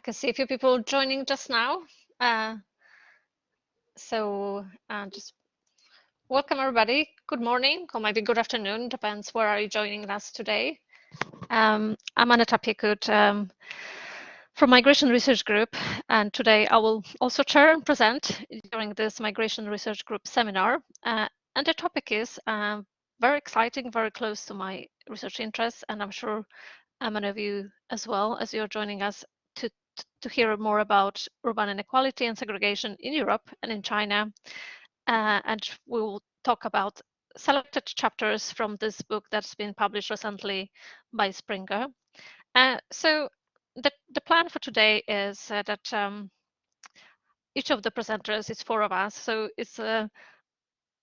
can see a few people joining just now. Just welcome everybody. Good morning, or maybe good afternoon, depends where are you joining us today. I'm Aneta Piekut from Migration Research Group, and today I will also chair and present during this Migration Research Group seminar. And the topic is very exciting, very close to my research interests, and I'm sure many of you as well, as you're joining us to hear more about urban inequality and segregation in Europe and in China. And we will talk about selected chapters from this book that's been published recently by Springer. So the plan for today is that each of the presenters, it's 4 of us, so it's a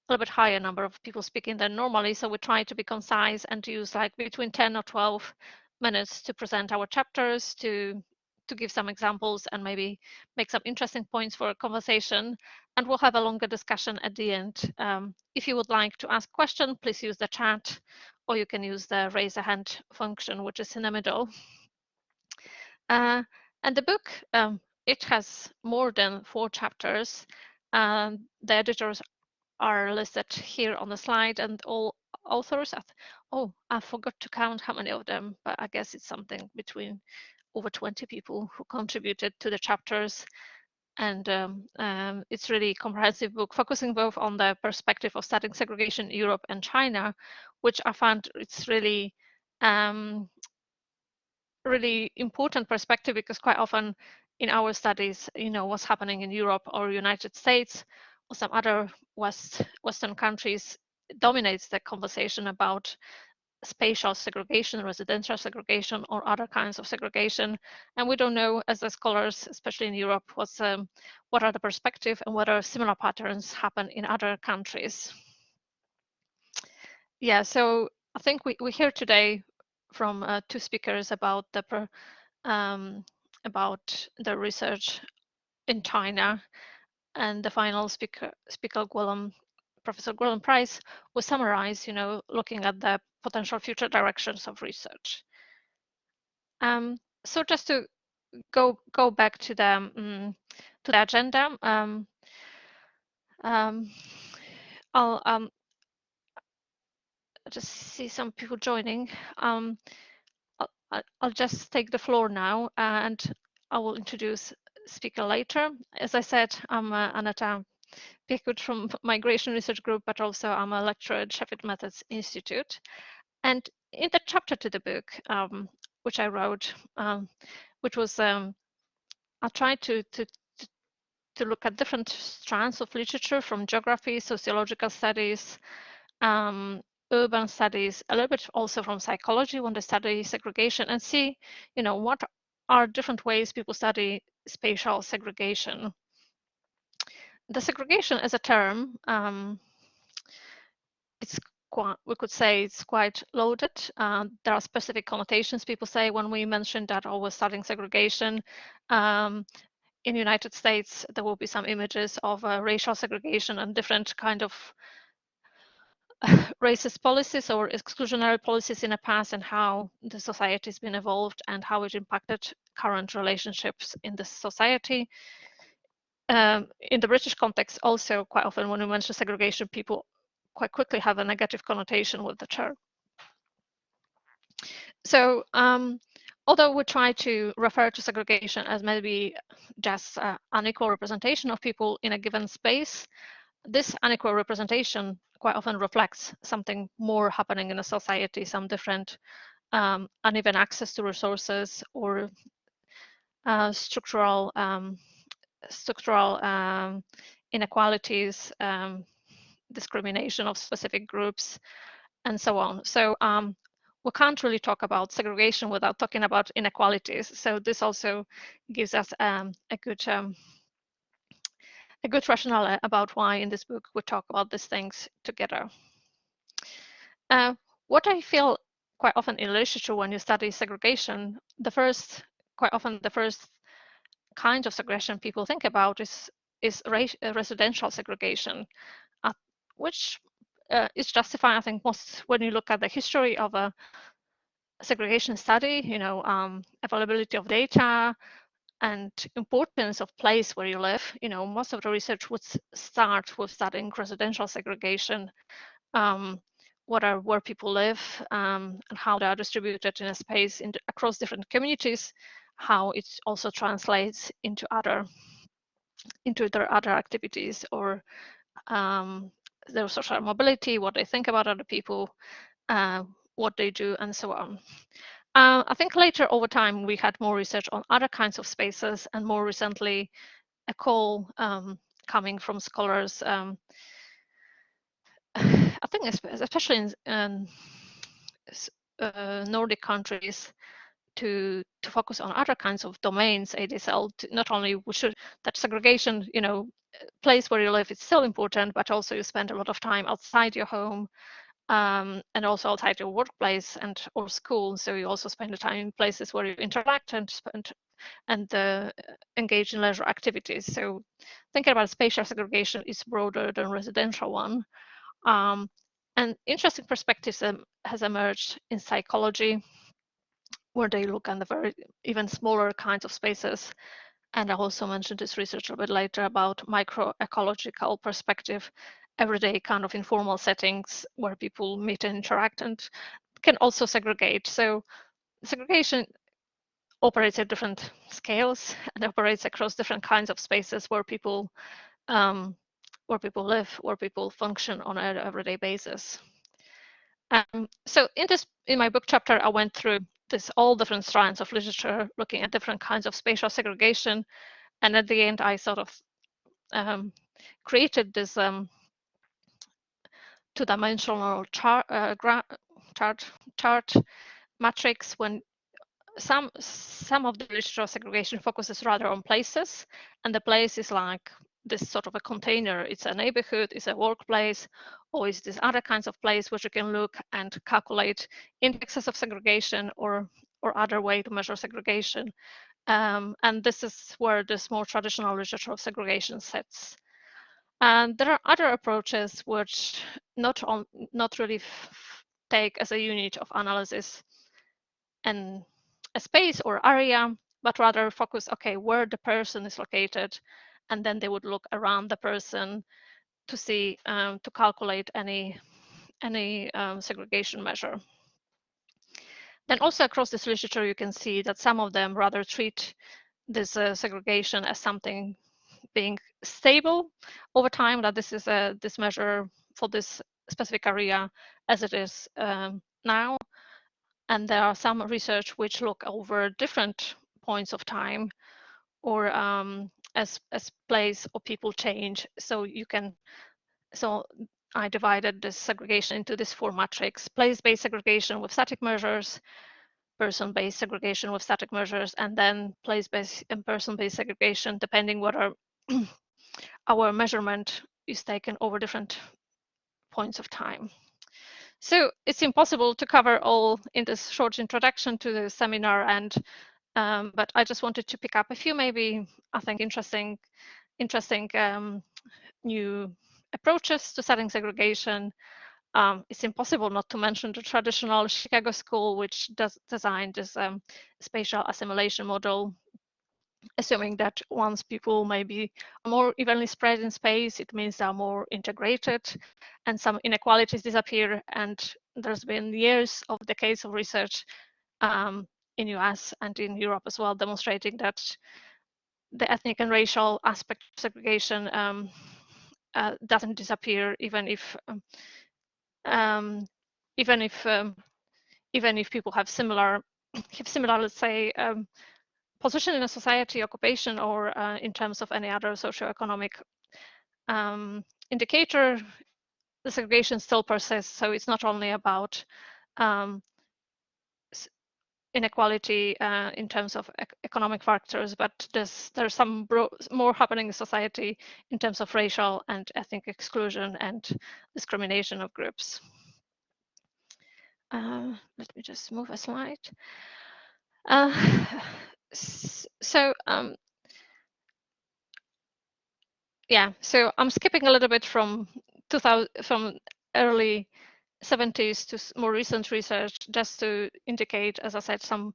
little bit higher number of people speaking than normally. So we try to be concise and to use like between 10 or 12 minutes to present our chapters, to give some examples and maybe make some interesting points for a conversation. And we'll have a longer discussion at the end. If you would like to ask a question, please use the chat, or you can use the raise a hand function, which is in the middle. And the book, it has more than 4 chapters. The editors are listed here on the slide, and all authors. I forgot to count how many of them, but I guess it's something between over 20 people who contributed to the chapters. And it's really a comprehensive book, focusing both on the perspective of studying segregation in Europe and China, which I found it's really really important perspective, because quite often in our studies, what's happening in Europe or United States or some other Western countries dominates the conversation about spatial segregation, residential segregation, or other kinds of segregation. And we don't know, as the scholars, especially in Europe, what are the perspective and whether similar patterns happen in other countries. Yeah, so I think we hear today from 2 speakers about the research in China, and the final speaker Gwilym, Professor Gwilym Pryce, will summarize, looking at the potential future directions of research. So just to go back to the agenda, I'll just see some people joining. I'll just take the floor now, and I will introduce speaker later. As I said, I'm Aneta Piekut from Migration Research Group, but also I'm a lecturer at Sheffield Methods Institute. And in the chapter to the book, which I wrote, which was I tried to look at different strands of literature, from geography, sociological studies, urban studies, a little bit also from psychology when they study segregation, and see, what are different ways people study spatial segregation. The segregation as a term, we could say it's quite loaded. There are specific connotations people say when we mention that, we're studying segregation. In the United States, there will be some images of racial segregation and different kind of racist policies or exclusionary policies in the past, and how the society has been evolved and how it impacted current relationships in the society. In the British context, also, quite often when we mention segregation, people quite quickly have a negative connotation with the term. So although we try to refer to segregation as maybe just unequal representation of people in a given space, this unequal representation quite often reflects something more happening in a society, some different uneven access to resources, or structural inequalities, discrimination of specific groups, and so on. So we can't really talk about segregation without talking about inequalities. So this also gives us a good rationale about why in this book we talk about these things together. What I feel quite often in literature when you study segregation, quite often the first kind of segregation people think about is residential segregation, which is justified, I think, most when you look at the history of a segregation study, availability of data, and importance of place where you live. Most of the research would start with studying residential segregation, where people live, and how they are distributed in a space across different communities, how it also translates into their other activities, or their social mobility, what they think about other people, what they do, and so on. I think later over time we had more research on other kinds of spaces, and more recently a call coming from scholars, I think especially in Nordic countries, to focus on other kinds of domains, ADSL, not only that segregation, place where you live is still important, but also you spend a lot of time outside your home, and also outside your workplace or school. So you also spend the time in places where you interact and engage in leisure activities. So thinking about spatial segregation is broader than residential one. And interesting perspectives has emerged in psychology, where they look at the very even smaller kinds of spaces. And I also mentioned this research a bit later about microecological perspective, everyday kind of informal settings where people meet and interact and can also segregate. So segregation operates at different scales and operates across different kinds of spaces where people live, where people function on an everyday basis. So in my book chapter, I went through all different strands of literature, looking at different kinds of spatial segregation, and at the end, I sort of created this two-dimensional chart matrix. When some of the literature segregation focuses rather on places, and the place is like this sort of a container. It's a neighborhood, it's a workplace, or it's this other kinds of place which you can look and calculate indexes of segregation or other way to measure segregation. And this is where this more traditional literature of segregation sits. And there are other approaches which not really take as a unit of analysis and a space or area, but rather focus, okay, where the person is located, and then they would look around the person to see, to calculate any segregation measure. Then also across this literature, you can see that some of them rather treat this segregation as something being stable over time, that this is this measure for this specific area as it is now. And there are some research which look over different points of time, or as place or people change. So I divided this segregation into this four matrix: place-based segregation with static measures, person-based segregation with static measures, and then place-based and person-based segregation, depending whether our measurement is taken over different points of time. So it's impossible to cover all in this short introduction to the seminar, and but I just wanted to pick up a few maybe, I think, interesting new approaches to studying segregation. It's impossible not to mention the traditional Chicago school, which designed this spatial assimilation model, assuming that once people may be more evenly spread in space, it means they are more integrated and some inequalities disappear. And there's been years of decades of research in US and in Europe as well, demonstrating that the ethnic and racial aspect of segregation doesn't disappear, even if people have similar, let's say, position in a society, occupation, or in terms of any other socioeconomic indicator, the segregation still persists. So it's not only about inequality in terms of economic factors, but there's some more happening in society in terms of racial and ethnic exclusion and discrimination of groups. Let me just move a slide. So yeah, so I'm skipping a little bit from early 70s to more recent research, just to indicate, as I said, some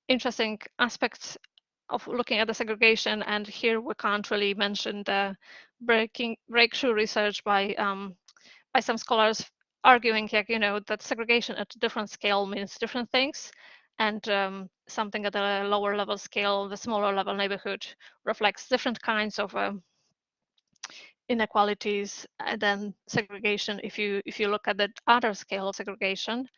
interesting aspects of looking at the segregation, and here we can't really mention the breakthrough research by some scholars arguing, like, that segregation at a different scale means different things, and something at a lower level scale, the smaller level neighborhood, reflects different kinds of inequalities than segregation if you look at the other scale of segregation.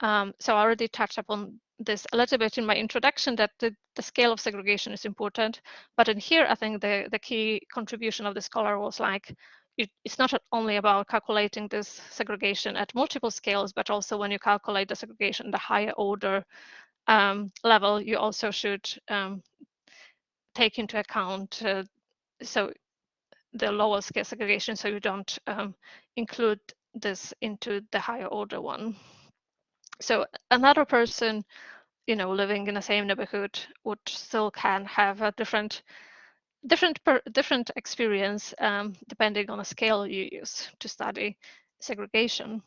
So I already touched upon this a little bit in my introduction, that the scale of segregation is important. But in here, I think the key contribution of the scholar was like, it's not only about calculating this segregation at multiple scales, but also when you calculate the segregation at the higher order level, you also should take into account so the lower scale segregation, so you don't include this into the higher order one. So another person, living in the same neighborhood would still can have a different experience depending on the scale you use to study segregation.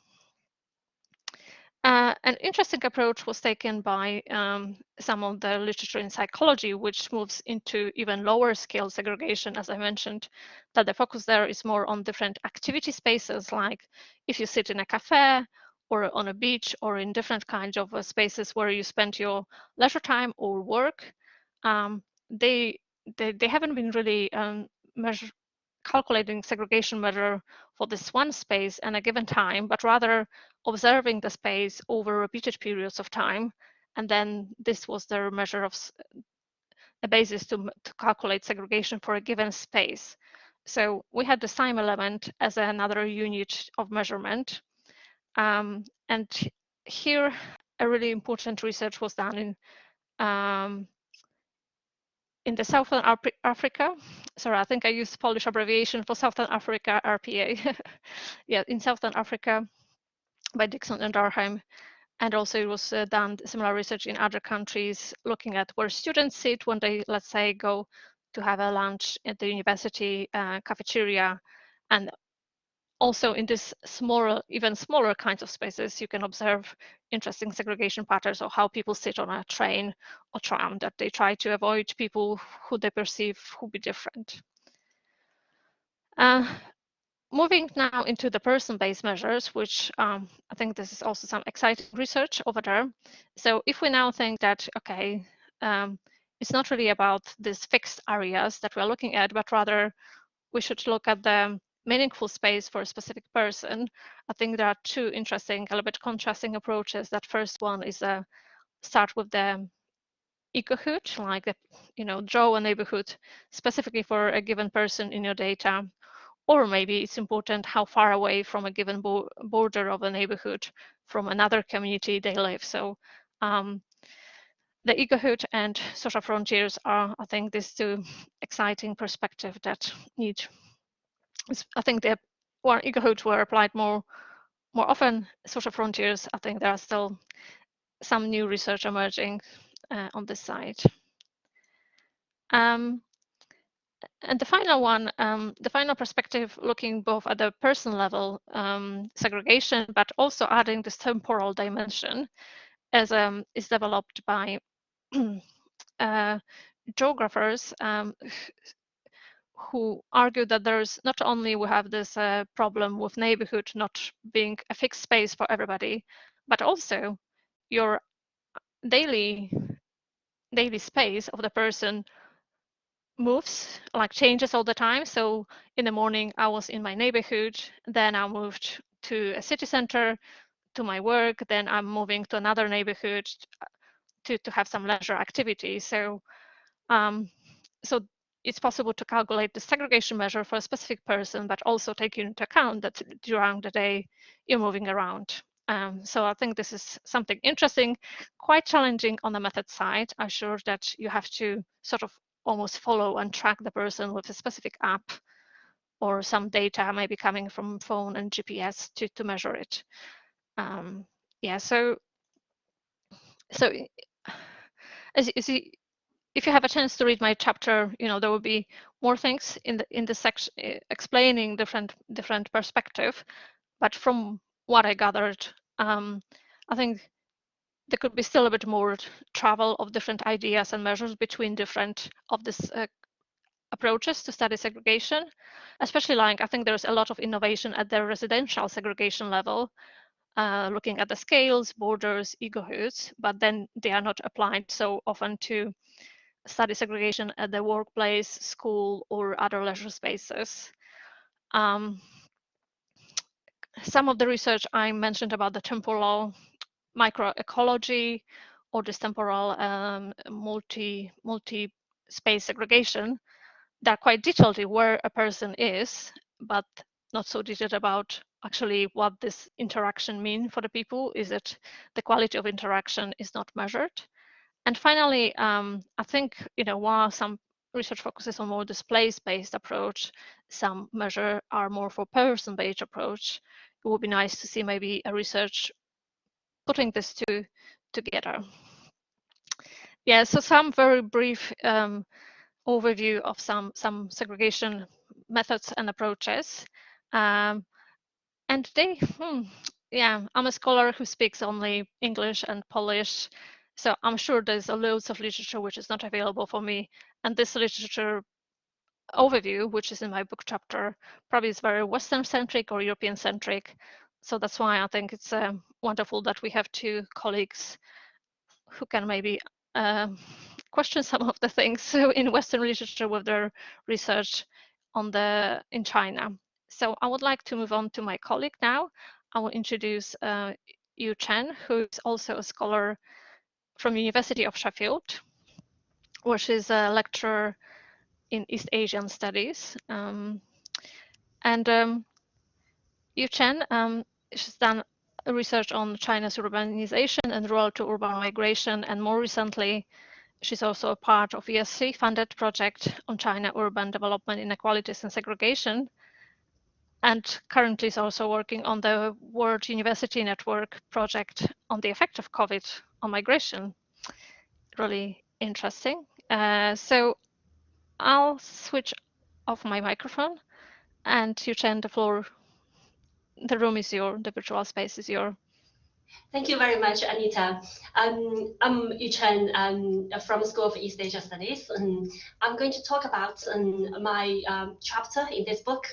An interesting approach was taken by some of the literature in psychology, which moves into even lower scale segregation, as I mentioned, that the focus there is more on different activity spaces, like if you sit in a cafe or on a beach or in different kinds of spaces where you spend your leisure time or work. They haven't been really calculating segregation measure for this one space and a given time, but rather observing the space over repeated periods of time. And then this was their measure of a basis to calculate segregation for a given space. So we had the time element as another unit of measurement. And here, a really important research was done in the Southern Africa. Sorry, I think I used Polish abbreviation for Southern Africa, RPA. Yeah, in Southern Africa by Dixon and Durham. And also it was done similar research in other countries, looking at where students sit when they, let's say, go to have a lunch at the university cafeteria. And also in this smaller, even smaller kinds of spaces, you can observe interesting segregation patterns of how people sit on a train or tram, that they try to avoid people who they perceive who be different. Moving now into the person-based measures, which I think this is also some exciting research over there. So if we now think that, okay, it's not really about these fixed areas that we're looking at, but rather we should look at the meaningful space for a specific person, I think there are two interesting, a little bit contrasting approaches. That first one is start with the ecohood, like draw a neighborhood specifically for a given person in your data. Or maybe it's important how far away from a given border of a neighborhood from another community they live. So the ecohood and social frontiers are, I think, these two exciting perspectives that need. I think the ecohoods were applied more often. Social frontiers, I think there are still some new research emerging on this side. And the final one, the final perspective, looking both at the person level segregation, but also adding this temporal dimension, as is developed by geographers who argue that there's not only we have this problem with neighborhood not being a fixed space for everybody, but also your daily space of the person moves, like changes all the time. So in the morning I was in my neighborhood, then I moved to a city center to my work, then I'm moving to another neighborhood to have some leisure activity. So so it's possible to calculate the segregation measure for a specific person, but also take into account that during the day you're moving around. So I think this is something interesting, quite challenging on the method side. I'm sure that you have to sort of almost follow and track the person with a specific app or some data maybe coming from phone and GPS to measure it. Yeah, so as you, if you have a chance to read my chapter, there will be more things in the section explaining different perspective. But from what I gathered, I think there could be still a bit more travel of different ideas and measures between different of these approaches to study segregation, especially like I think there's a lot of innovation at the residential segregation level, looking at the scales, borders, neighborhoods, but then they are not applied so often to study segregation at the workplace, school, or other leisure spaces. Some of the research I mentioned about the temporal microecology or this temporal multi-space segregation, they're quite detailed where a person is, but not so detailed about actually what this interaction mean for the people. Is it the quality of interaction is not measured? And finally, I think, while some research focuses on more displaced-based approach, some measure are more for person-based approach. It would be nice to see maybe a research putting this two together. Yeah, so some very brief overview of some segregation methods and approaches. And they, yeah, I'm a scholar who speaks only English and Polish, so I'm sure there's loads of literature which is not available for me. And this literature overview, which is in my book chapter, probably is very Western-centric or European-centric. So that's why I think it's wonderful that we have two colleagues who can maybe question some of the things in Western literature with their research in China. So I would like to move on to my colleague now. I will introduce Chen, who is also a scholar from University of Sheffield, where she's a lecturer in East Asian studies. Chen, she's done research on China's urbanization and rural to urban migration, and more recently, she's also a part of ESC-funded project on China urban development, inequalities and segregation, and currently is also working on the World University Network project on the effect of COVID on migration. Really interesting. So I'll switch off my microphone, and Chen, the room is yours, the virtual space is yours. Thank you very much, Aneta. I'm Chen from School of East Asia Studies, and I'm going to talk about my chapter in this book,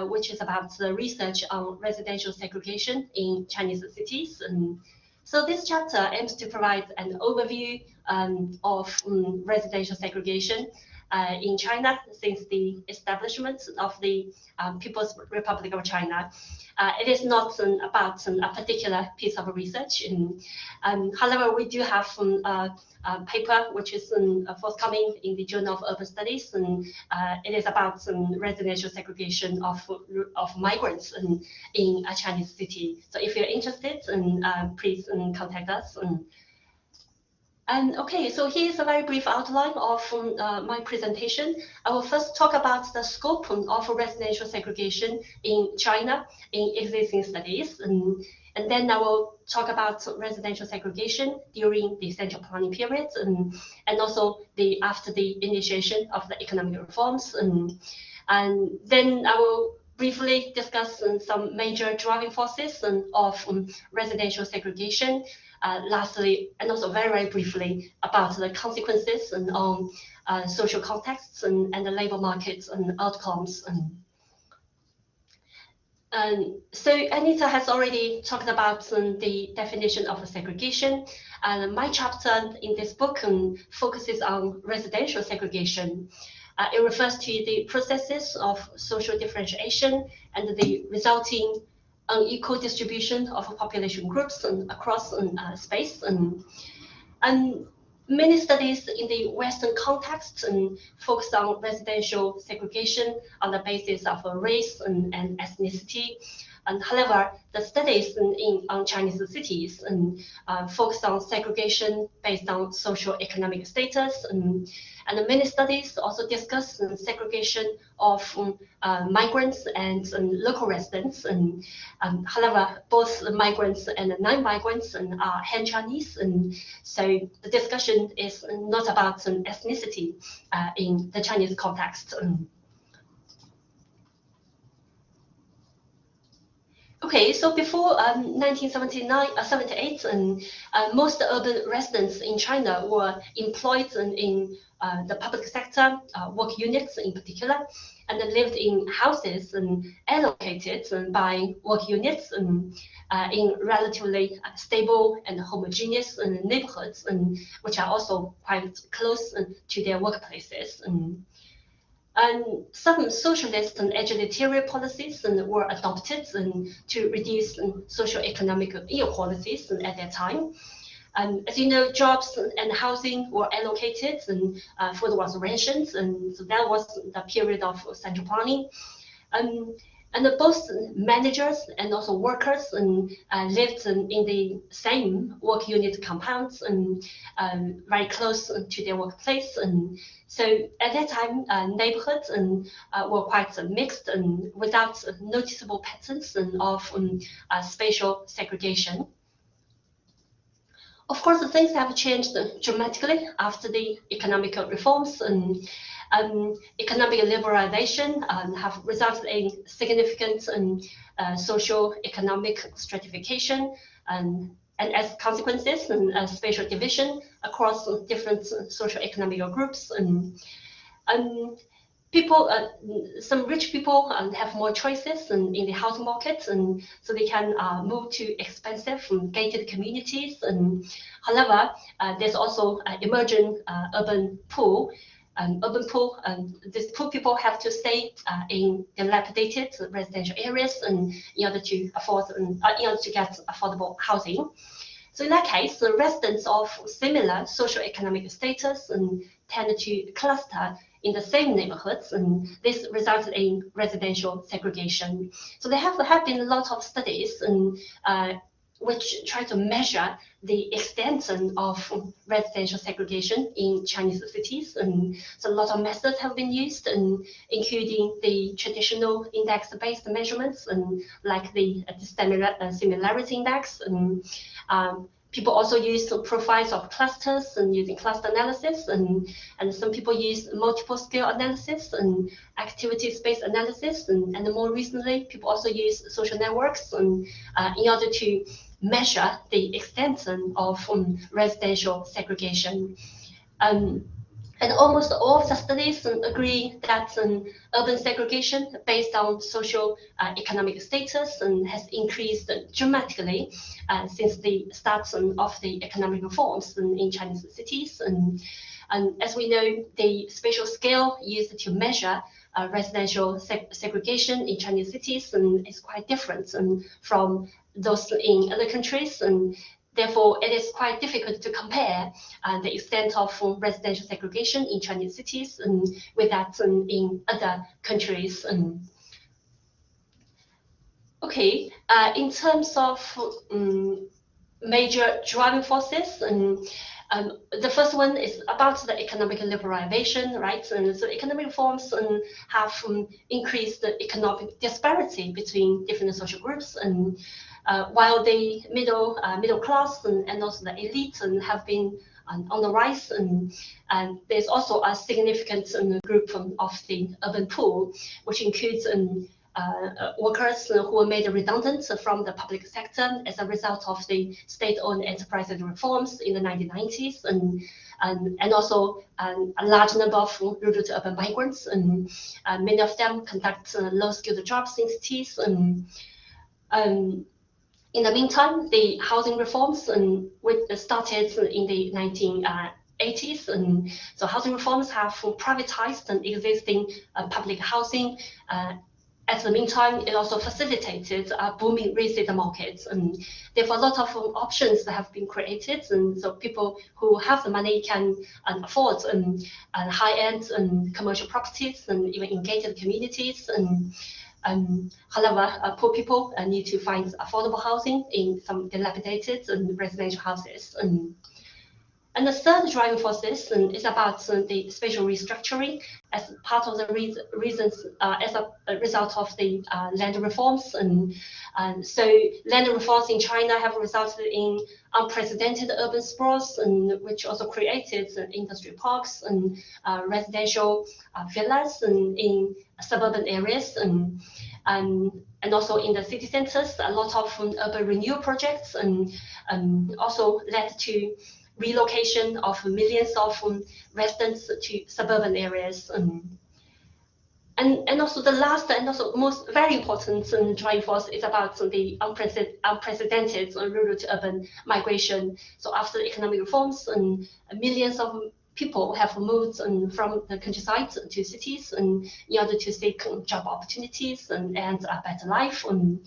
which is about the research on residential segregation in Chinese cities. So this chapter aims to provide an overview of residential segregation in China since the establishment of the People's Republic of China. It is not about a particular piece of research. However, we do have a paper which is forthcoming in the Journal of Urban Studies, and it is about residential segregation of migrants in a Chinese city. So if you're interested, please contact us. Okay, so here's a very brief outline of my presentation. I will first talk about the scope of residential segregation in China in existing studies, and then I will talk about residential segregation during the central planning period, and also after the initiation of the economic reforms, and then I will briefly discuss some major driving forces of residential segregation. Lastly, and also very, very briefly, about the consequences on social contexts and the labor markets and outcomes. So Aneta has already talked about the definition of segregation. My chapter in this book focuses on residential segregation. It refers to the processes of social differentiation and the resulting unequal distribution of population groups across space. And many studies in the Western context focus on residential segregation on the basis of race and ethnicity. However, the studies on Chinese cities focus on segregation based on socio-economic status, and many studies also discuss segregation of migrants and local residents. However, both the migrants and non-migrants are Han Chinese, and so the discussion is not about ethnicity in the Chinese context. Okay, so before 1978, most urban residents in China were employed in the public sector, work units in particular, and they lived in houses and allocated by work units in relatively stable and homogeneous neighborhoods, which are also quite close to their workplaces. And some socialist and egalitarian policies were adopted to reduce socio-economic inequalities at that time. As you know, jobs and housing were allocated and food was rationed, and so that was the period of central planning. And both managers and also workers lived in the same work unit compounds and very close to their workplace. And so at that time, neighborhoods were quite mixed and without noticeable patterns of spatial segregation. Of course, things have changed dramatically after the economic reforms, and economic liberalization have resulted in significant socio-economic stratification, and as consequences, spatial division across different socio-economic groups. People, some rich people have more choices in the housing market, and so they can move to expensive gated communities. And however, there's also an emerging urban pool. These poor people have to stay in dilapidated residential areas in order to afford, in order to get affordable housing. So in that case, the residents of similar socio-economic status tend to cluster in the same neighborhoods, and this resulted in residential segregation. So there have been a lot of studies which try to measure the extent of residential segregation in Chinese cities. And so a lot of methods have been used, including the traditional index-based measurements, like the similarity index. People also use profiles of clusters using cluster analysis, and some people use multiple scale analysis and activity-based analysis, and more recently, people also use social networks in order to measure the extent of residential segregation. And almost all of the studies agree that urban segregation based on social economic status has increased dramatically since the start of the economic reforms in Chinese cities. And as we know, the spatial scale used to measure residential segregation in Chinese cities is quite different from those in other countries. And therefore, it is quite difficult to compare the extent of residential segregation in Chinese cities with that in other countries. Okay, in terms of major driving forces, the first one is about the economic liberalization, right? And so economic reforms have increased the economic disparity between different social groups, and while the middle class and also the elite have been on the rise, and there's also a significant group of the urban pool, which includes workers who were made redundant from the public sector as a result of the state-owned enterprise reforms in the 1990s, and also a large number of rural to urban migrants, and many of them conduct low-skilled jobs in cities. In the meantime, the housing reforms started in the 1980s, and so housing reforms have privatized existing public housing. At the meantime, it also facilitated a booming real estate market, and therefore a lot of options have been created, and so people who have the money can afford high-end commercial properties and even in gated communities. However, poor people need to find affordable housing in some dilapidated residential houses. And the third driving force is about the spatial restructuring as part of the reasons as a result of the land reforms. And so land reforms in China have resulted in unprecedented urban sprawls, which also created industry parks and residential villas in suburban areas. and also in the city centers, a lot of urban renewal projects, and also led to relocation of millions of residents to suburban areas. And also the last and also most very important driving force is about the unprecedented rural to urban migration. So after the economic reforms, millions of people have moved from the countryside to cities in order to seek job opportunities and a better life. And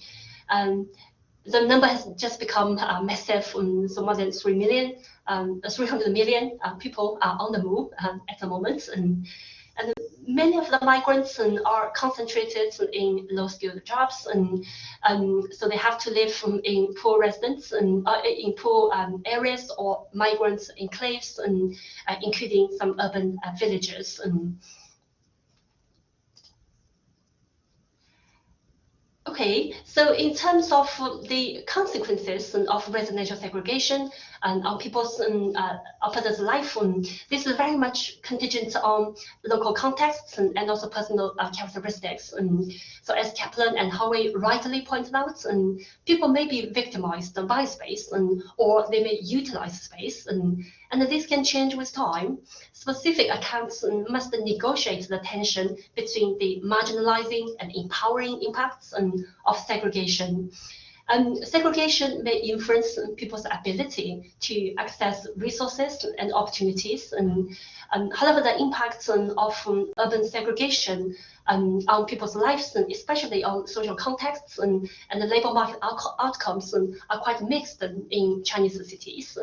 the number has just become massive. So more than 300 million people are on the move at the moment. And many of the migrants are concentrated in low-skilled jobs, and so they have to live in poor residents and in poor areas or migrant enclaves, and including some urban villages. Okay, so in terms of the consequences of residential segregation on people's life, this is very much contingent on local contexts and also personal characteristics. So as Kaplan and Howe rightly pointed out, people may be victimized by space, or they may utilize space, and this can change with time. Specific accounts must negotiate the tension between the marginalizing and empowering impacts of segregation. Segregation may influence people's ability to access resources and opportunities. However, the impacts of urban segregation on people's lives, and especially on social contexts and the labor market outcomes, are quite mixed in Chinese cities.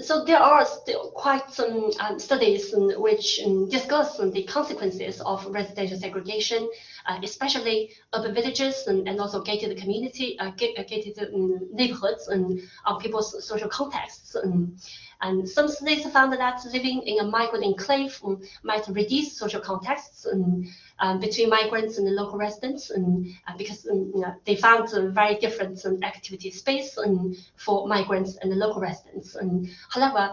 So there are still quite some studies which discuss the consequences of residential segregation, especially urban villages and also gated community, gated neighborhoods, and on people's social contexts. And some studies found that living in a migrant enclave might reduce social contexts between migrants and the local residents, because they found very different activity space for migrants and the local residents. However,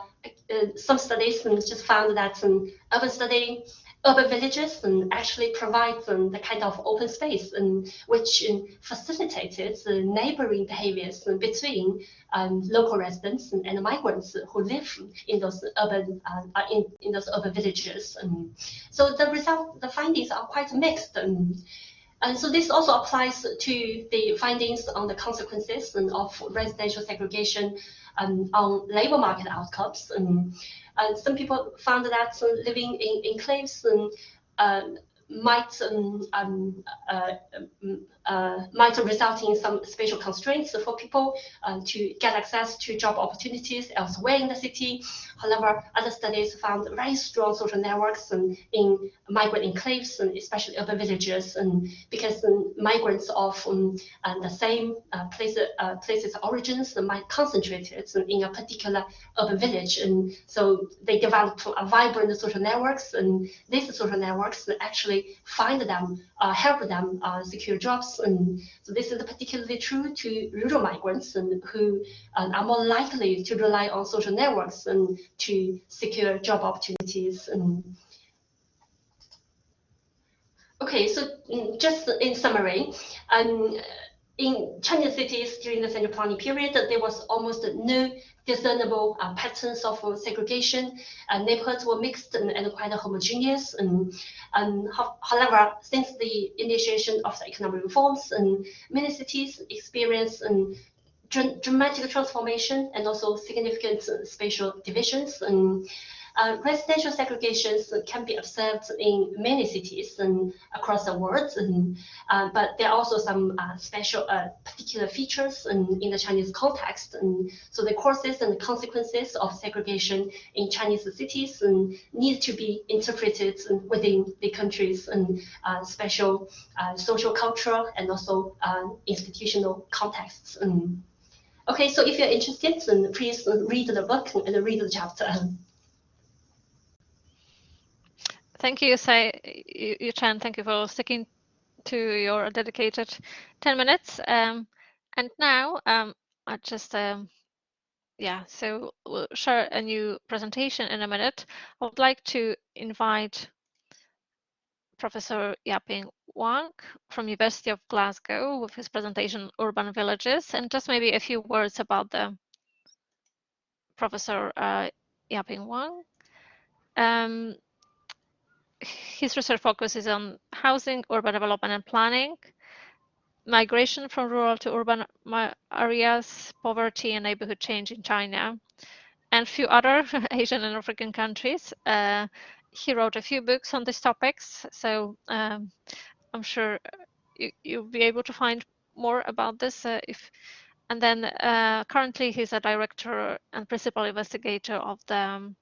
some studies just found that urban villages actually provide the kind of open space which facilitated the neighboring behaviors between local residents and migrants who live in those urban villages. So the findings are quite mixed. And so this also applies to the findings on the consequences of residential segregation on labor market outcomes. Some people found that living in enclaves might result in some spatial constraints for people to get access to job opportunities elsewhere in the city. However, other studies found very strong social networks in migrant enclaves, and especially urban villages, because migrants of the same places of origins might concentrate in a particular urban village, and so they develop a vibrant social networks, and these social networks actually find them, help them secure jobs. And so this is particularly true to rural migrants who are more likely to rely on social networks to secure job opportunities. Okay, so just in summary, in Chinese cities during the central planning period, there was almost no discernible patterns of segregation. Neighborhoods were mixed and quite homogeneous. However, since the initiation of the economic reforms, many cities experienced dramatic transformation and also significant spatial divisions. Residential segregations can be observed in many cities across the world, but there are also some special particular features in the Chinese context. So the causes and the consequences of segregation in Chinese cities need to be interpreted within the country's special social, cultural, and also institutional contexts. Okay, so if you're interested, please read the book and read the chapter. Thank you, Chen. Thank you for sticking to your dedicated 10 minutes. And now I just, so we'll share a new presentation in a minute. I would like to invite Professor Yaping Wang from University of Glasgow with his presentation Urban Villages, and just maybe a few words about the Professor Yaping Wang. His research focuses on housing, urban development and planning, migration from rural to urban areas, poverty and neighborhood change in China, and a few other Asian and African countries. He wrote a few books on these topics, so I'm sure you'll be able to find more about this and then currently he's a director and principal investigator of the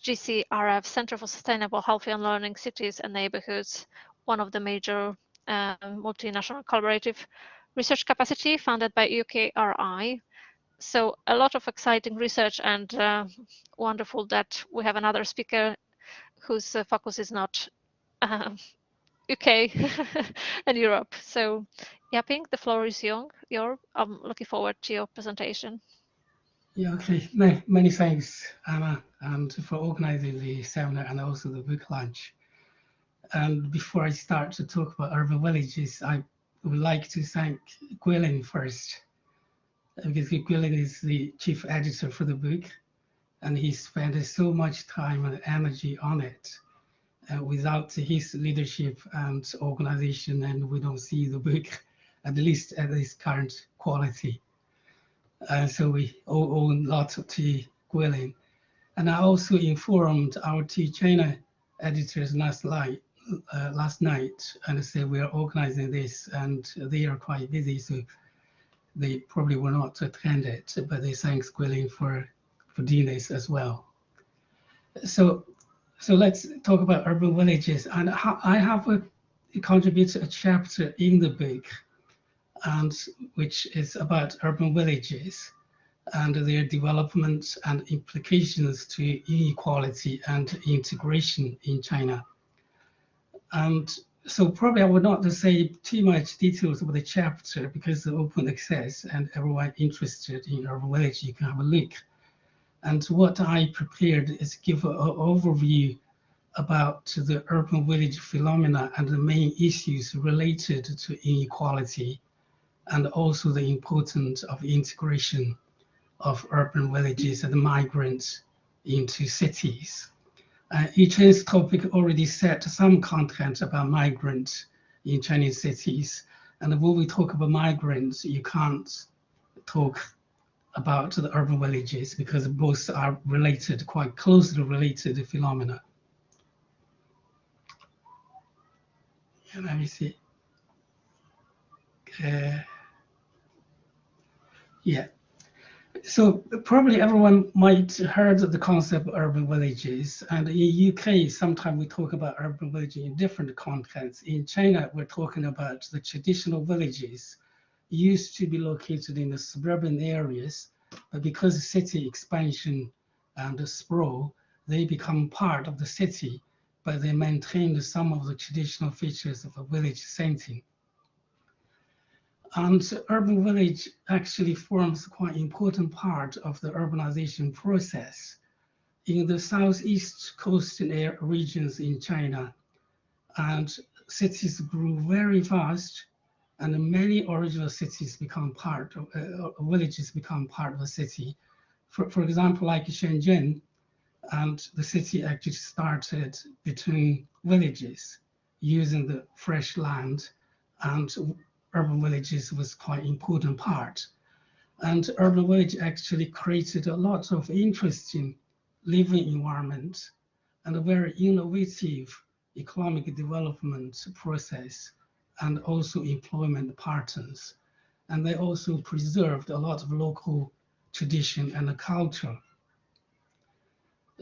GCRF Center for Sustainable Healthy and Learning Cities and Neighborhoods, one of the major multinational collaborative research capacity funded by UKRI. So a lot of exciting research, and wonderful that we have another speaker whose focus is not UK and Europe. So Yaping, the floor is yours. I'm looking forward to your presentation. Yeah, okay. Many thanks, Anna, and for organizing the seminar and also the book launch. And before I start to talk about urban villages, I would like to thank Gwilym first, because Gwilym is the chief editor for the book, and he spent so much time and energy on it. Without his leadership and organization, and we don't see the book, at least at this current quality. So we owe a lot to Gwilym. And I also informed our two China editors last night, and said we are organizing this, and they are quite busy, so they probably will not attend it, but they thanks Gwilym for doing this as well. So let's talk about urban villages, and I have contributed a chapter in the book, and which is about urban villages and their development and implications to inequality and integration in China. And so probably I would not say too much details about the chapter because it's open access and everyone interested in urban village, you can have a look. And what I prepared is give an overview about the urban village phenomena and the main issues related to inequality, and also the importance of integration of urban villages and migrants into cities. Chen's topic already set some content about migrants in Chinese cities. And when we talk about migrants, you can't talk about the urban villages because both are related, quite closely related phenomena. Let me see. Yeah. So probably everyone might heard the concept of urban villages, and in UK, sometimes we talk about urban villages in different contexts. In China, we're talking about the traditional villages used to be located in the suburban areas, but because of city expansion and sprawl, they become part of the city, but they maintain some of the traditional features of a village setting. And urban village actually forms quite an important part of the urbanization process. In the southeast coastal regions in China, and cities grew very fast, and many original cities become part of, villages become part of the city. For example, like Shenzhen, and the city actually started between villages using the fresh land, and urban villages was quite an important part. And urban village actually created a lot of interesting living environment and a very innovative economic development process, and also employment patterns. And they also preserved a lot of local tradition and culture.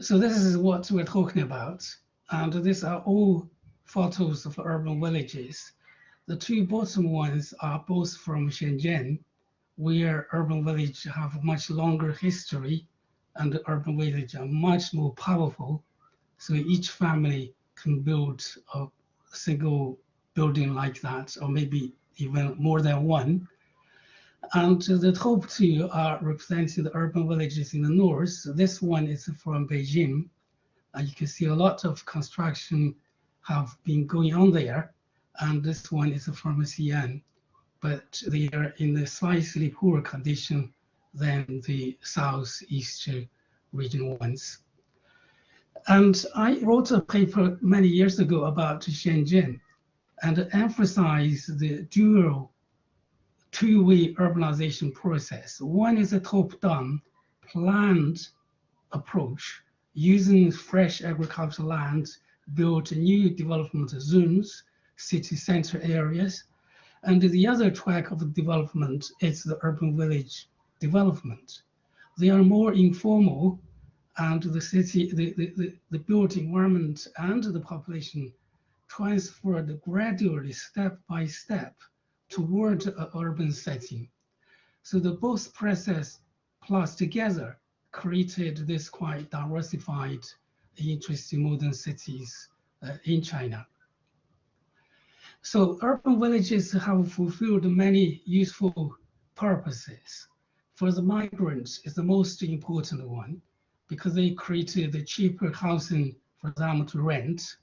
So this is what we're talking about. And these are all photos of urban villages. The two bottom ones are both from Shenzhen, where urban villages have much longer history, and the urban villages are much more powerful. So each family can build a single building like that, or maybe even more than one. And the top two are representing the urban villages in the north. This one is from Beijing. You can see a lot of construction have been going on there, and this one is from CN, but they are in a slightly poorer condition than the southeast region ones. And I wrote a paper many years ago about Shenzhen and emphasized the dual two-way urbanization process. One is a top-down planned approach using fresh agricultural land, build new development zones, city center areas. And the other track of development is the urban village development. They are more informal, and the city, the built environment and the population transferred gradually, step by step, toward an urban setting. So the both process plus together created this quite diversified, interesting modern cities in China. So urban villages have fulfilled many useful purposes. For the migrants, it's the most important one because they created the cheaper housing for them to rent.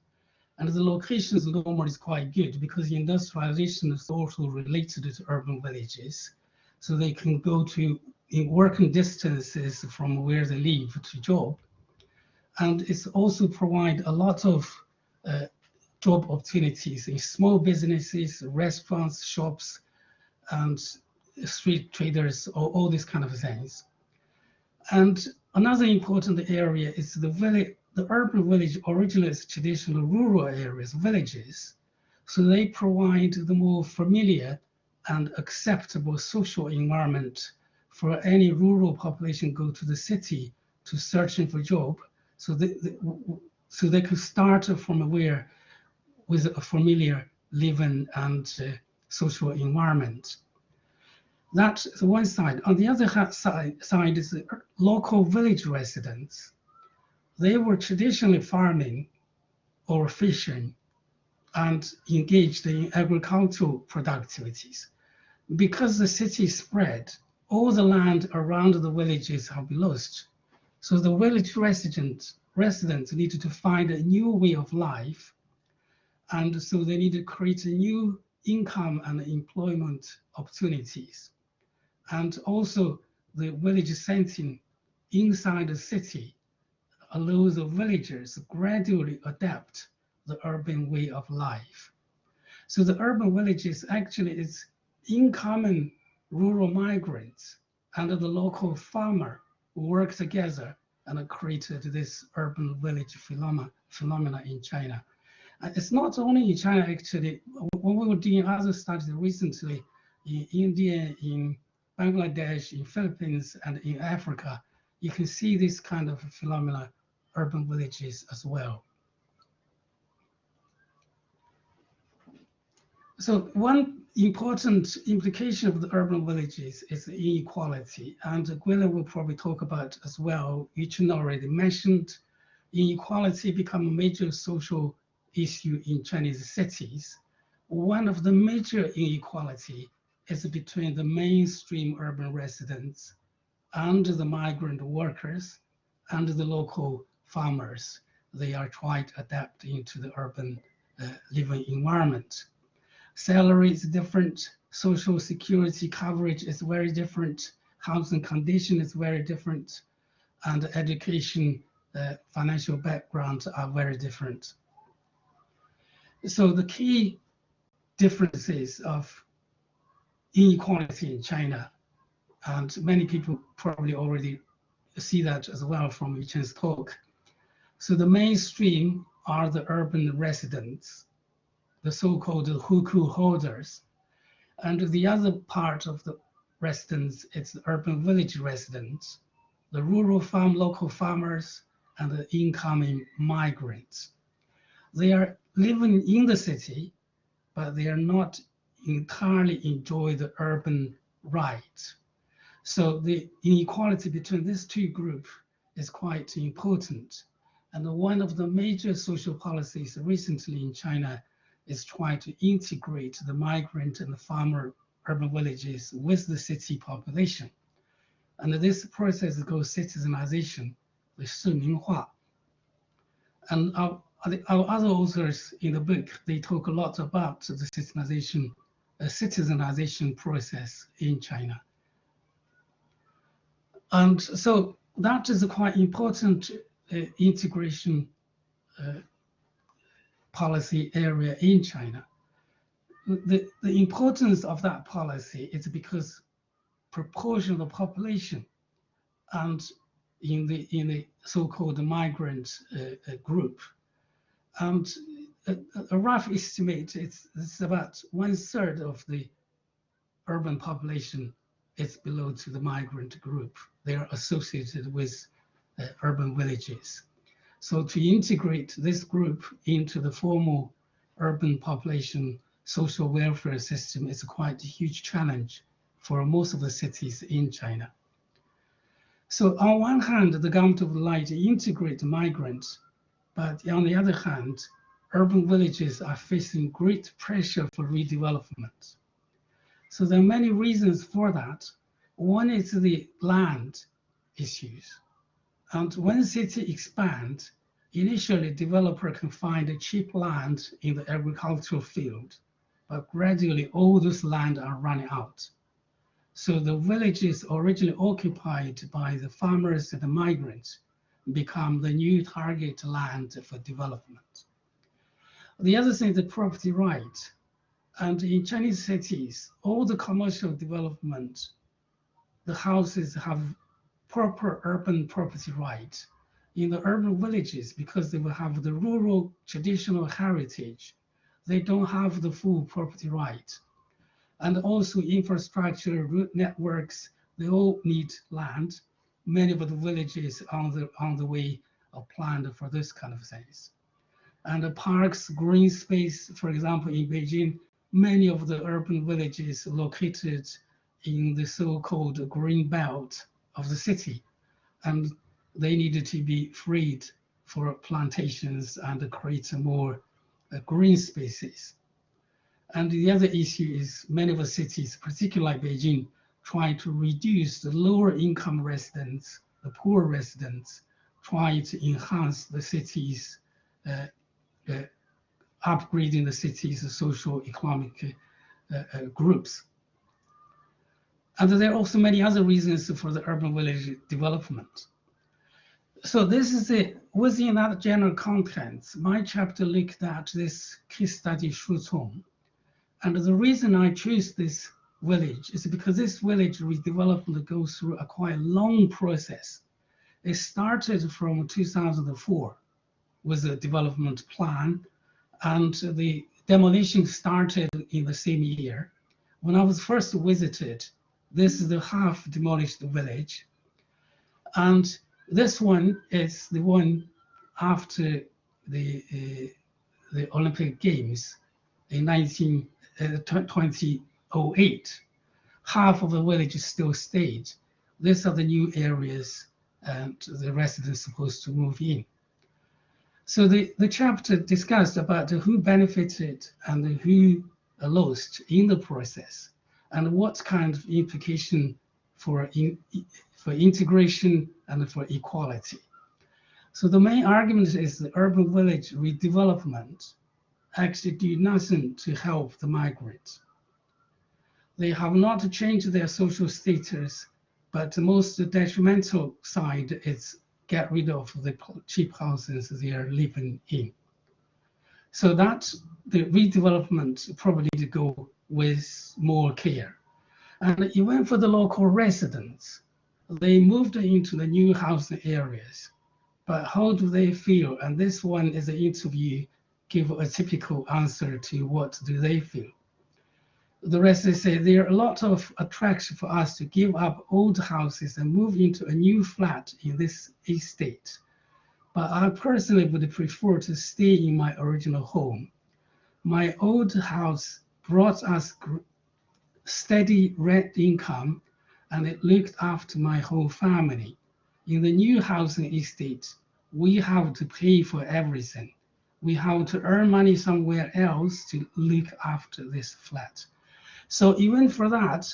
And the locations normally is quite good because industrialization is also related to urban villages. So they can go to in working distances from where they live to job. And it's also provide a lot of job opportunities in small businesses, restaurants, shops, and street traders, all these kind of things. And another important area is the village. The urban village originally is traditional rural areas, villages. So they provide the more familiar and acceptable social environment for any rural population go to the city to searching for job. So they could start from where with a familiar living and social environment. That's the one side. On the other side is the local village residents. They were traditionally farming or fishing and engaged in agricultural productivities. Because the city spread, all the land around the villages have been lost. So the village residents needed to find a new way of life. And so they need to create a new income and employment opportunities. And also the village setting inside the city allows the villagers to gradually adapt the urban way of life. So the urban villages actually is incoming rural migrants and the local farmer work together and created this urban village phenomena in China. It's not only in China, actually. When we were doing other studies recently in India, in Bangladesh, in Philippines, and in Africa, you can see this kind of phenomena, urban villages as well. So one important implication of the urban villages is the inequality, and Gwilym will probably talk about as well. Chen already mentioned inequality become a major social issue in Chinese cities. One of the major inequality is between the mainstream urban residents and the migrant workers and the local farmers. They are trying to adapt into the urban living environment. Salary is different, social security coverage is very different, housing condition is very different, and education, financial backgrounds are very different. So the key differences of inequality in China, and many people probably already see that as well from Chen's talk. So the mainstream are the urban residents, the so-called hukou holders. And the other part of the residents, it's the urban village residents, the rural farm, local farmers, and the incoming migrants. They are living in the city, but they are not entirely enjoy the urban rights. So the inequality between these two groups is quite important. And one of the major social policies recently in China is trying to integrate the migrant and the farmer urban villages with the city population. And this process goes citizenization, the 市民化. And our other authors in the book, they talk a lot about the citizenization process in China. And so that is a quite important integration policy area in China. The importance of that policy is because proportion of the population and in the so-called migrant group, and a rough estimate, it's about 1/3 of the urban population is belong to the migrant group. They are associated with urban villages. So to integrate this group into the formal urban population social welfare system is quite a huge challenge for most of the cities in China. So on one hand, the government would like to integrate migrants, but on the other hand, urban villages are facing great pressure for redevelopment. So there are many reasons for that. One is the land issues. And when city expands, initially developer can find a cheap land in the agricultural field, but gradually all this land are running out. So the villages originally occupied by the farmers and the migrants become the new target land for development. The other thing is the property right. And in Chinese cities, all the commercial development, the houses have proper urban property rights. In the urban villages, because they will have the rural traditional heritage, they don't have the full property right. And also infrastructure, route networks, they all need land. Many of the villages on the way are planned for this kind of things. And the parks, green space, for example, in Beijing, many of the urban villages located in the so-called green belt of the city, and they needed to be freed for plantations and create more green spaces. And the other issue is many of the cities, particularly like Beijing, trying to reduce the lower income residents, the poor residents, trying to enhance the city's upgrading the city's socio-economic groups. And there are also many other reasons for the urban village development. So this is within that general context, my chapter looked at this case study Shuzhong. And the reason I chose this village is because this village redevelopment goes through a quite long process. It started from 2004 with a development plan, and the demolition started in the same year. When I was first visited, this is the half demolished village. And this one is the one after the Olympic Games in 2008. Half of the village still stayed. These are the new areas and the residents supposed to move in. So the chapter discussed about who benefited and who lost in the process, and what kind of implication for integration and for equality. So the main argument is the urban village redevelopment actually do nothing to help the migrants. They have not changed their social status, but the most detrimental side is get rid of the cheap houses they are living in. So that the redevelopment probably need to go with more care. And even for the local residents, they moved into the new housing areas, but how do they feel? And this one is an interview, give a typical answer to what do they feel. The rest they say there are a lot of attraction for us to give up old houses and move into a new flat in this estate. But I personally would prefer to stay in my original home. My old house brought us steady rent income, and it looked after my whole family. In the new housing estate, we have to pay for everything. We have to earn money somewhere else to look after this flat. So even for that,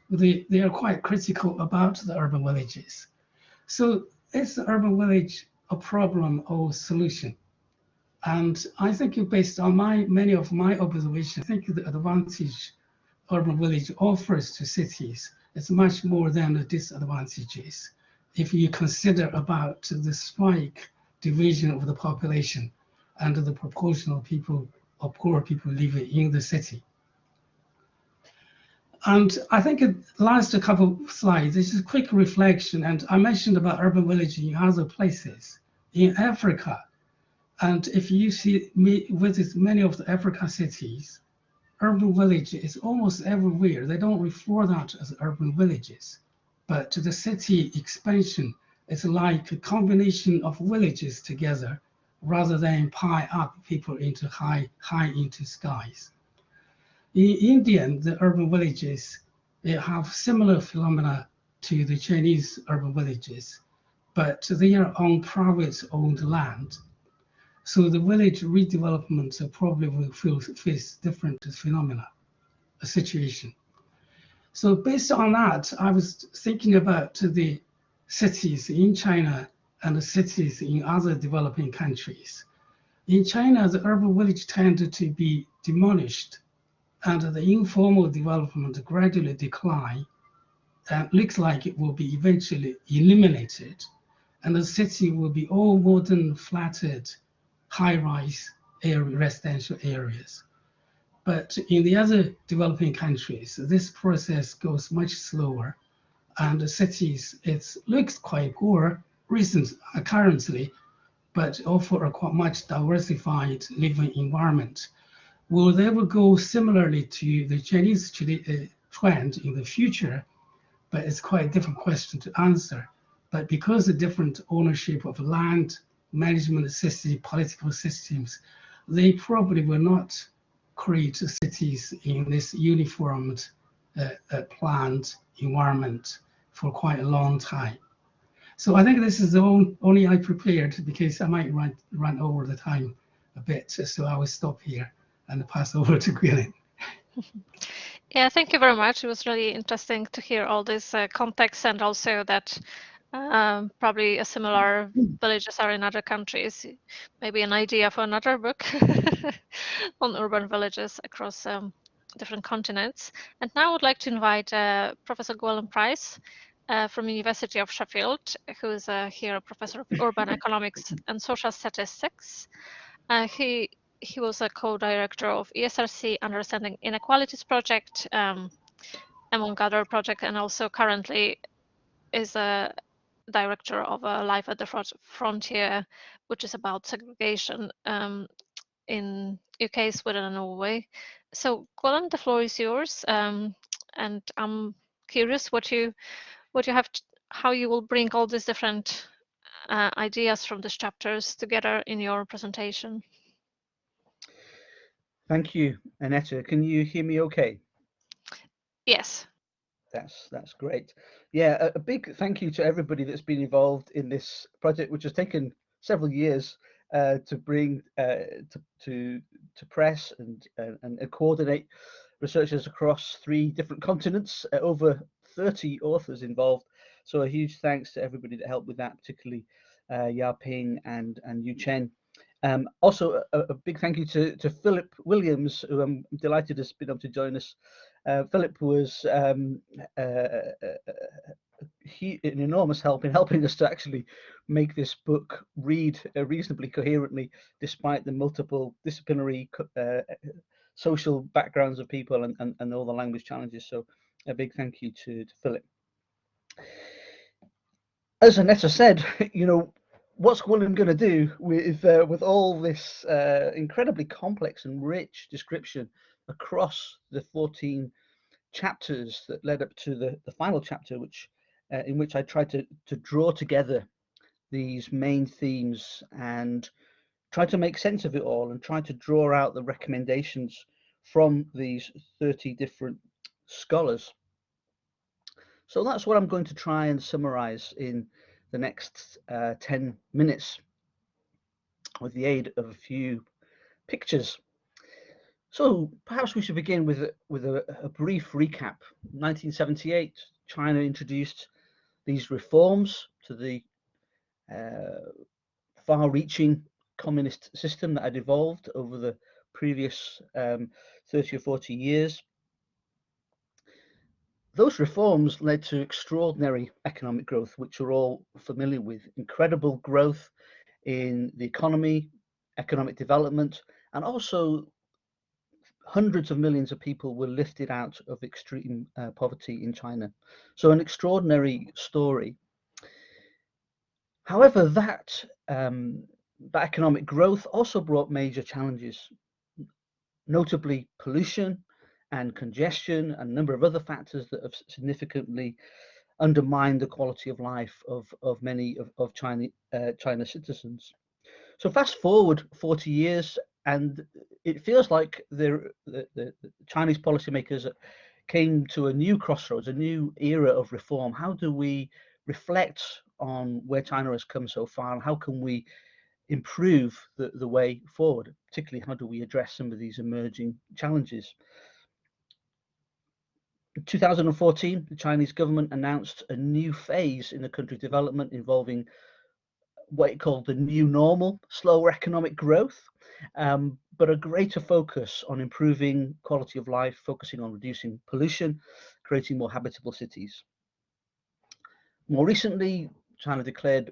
they are quite critical about the urban villages. So is the urban village a problem or solution? And I think based on many of my observations, I think the advantage urban village offers to cities is much more than the disadvantages. If you consider about the spike division of the population and the proportion of people, of poor people living in the city. And I think last couple of slides, this is a quick reflection. And I mentioned about urban village in other places. In Africa, and if you see me visit many of the African cities, urban village is almost everywhere. They don't refer that as urban villages, but the city expansion is like a combination of villages together rather than pile up people into high into skies. In India, the urban villages, they have similar phenomena to the Chinese urban villages, but they are on private owned land. So the village redevelopment probably will face different phenomena, a situation. So based on that, I was thinking about the cities in China and the cities in other developing countries. In China, the urban village tended to be demolished and the informal development gradually decline and looks like it will be eventually eliminated. And the city will be all modern, flatted, high-rise residential areas. But in the other developing countries, this process goes much slower, and the cities, it looks quite poor currently, but offer a quite much diversified living environment. Will they will go similarly to the Chinese trend in the future? But it's quite a different question to answer. But because of different ownership of land, management system, political systems, they probably will not create cities in this uniformed, planned environment for quite a long time. So I think this is the only I prepared because I might run over the time a bit. So I will stop here and pass over to Gwilym. Yeah, thank you very much. It was really interesting to hear all this context and also that probably a similar villages are in other countries. Maybe an idea for another book on urban villages across different continents. And now I would like to invite Professor Gwilym Pryce from University of Sheffield, who is here a professor of urban economics and social statistics. He was a co-director of ESRC Understanding Inequalities project, among other projects, and also currently is a director of Life at the Frontier, which is about segregation in UK, Sweden, and Norway. So, Gwilym, the floor is yours, and I'm curious what you have, how you will bring all these different ideas from these chapters together in your presentation. Thank you, Aneta. Can you hear me okay? Yes. That's great. Yeah, a big thank you to everybody that's been involved in this project, which has taken several years to bring to press and coordinate researchers across 3 different continents, over 30 authors involved. So a huge thanks to everybody that helped with that, particularly Ping and Chen. Also, a big thank you to Philip Williams, who I'm delighted has been able to join us. Philip was an enormous help in helping us to actually make this book read reasonably coherently, despite the multiple disciplinary social backgrounds of people and all the language challenges. So a big thank you to Philip. As Aneta said, you know, what's Gwilym going to do with all this incredibly complex and rich description across the 14 chapters that led up to the final chapter, which in which I tried to draw together these main themes and try to make sense of it all and try to draw out the recommendations from these 30 different scholars. So that's what I'm going to try and summarize in the next 10 minutes with the aid of a few pictures. So perhaps we should begin with a brief recap. 1978, China introduced these reforms to the far-reaching communist system that had evolved over the previous 30 or 40 years. Those reforms led to extraordinary economic growth, which we're all familiar with. Incredible growth in the economy, economic development, and also hundreds of millions of people were lifted out of extreme poverty in China. So an extraordinary story. However, that economic growth also brought major challenges, notably pollution and congestion and a number of other factors that have significantly undermined the quality of life of many of China's citizens. So fast forward 40 years, and it feels like the Chinese policymakers came to a new crossroads, a new era of reform. How do we reflect on where China has come so far, and how can we improve the way forward? Particularly, how do we address some of these emerging challenges? In 2014, the Chinese government announced a new phase in the country's development involving what it called the new normal, slower economic growth, but a greater focus on improving quality of life, focusing on reducing pollution, creating more habitable cities. More recently, China declared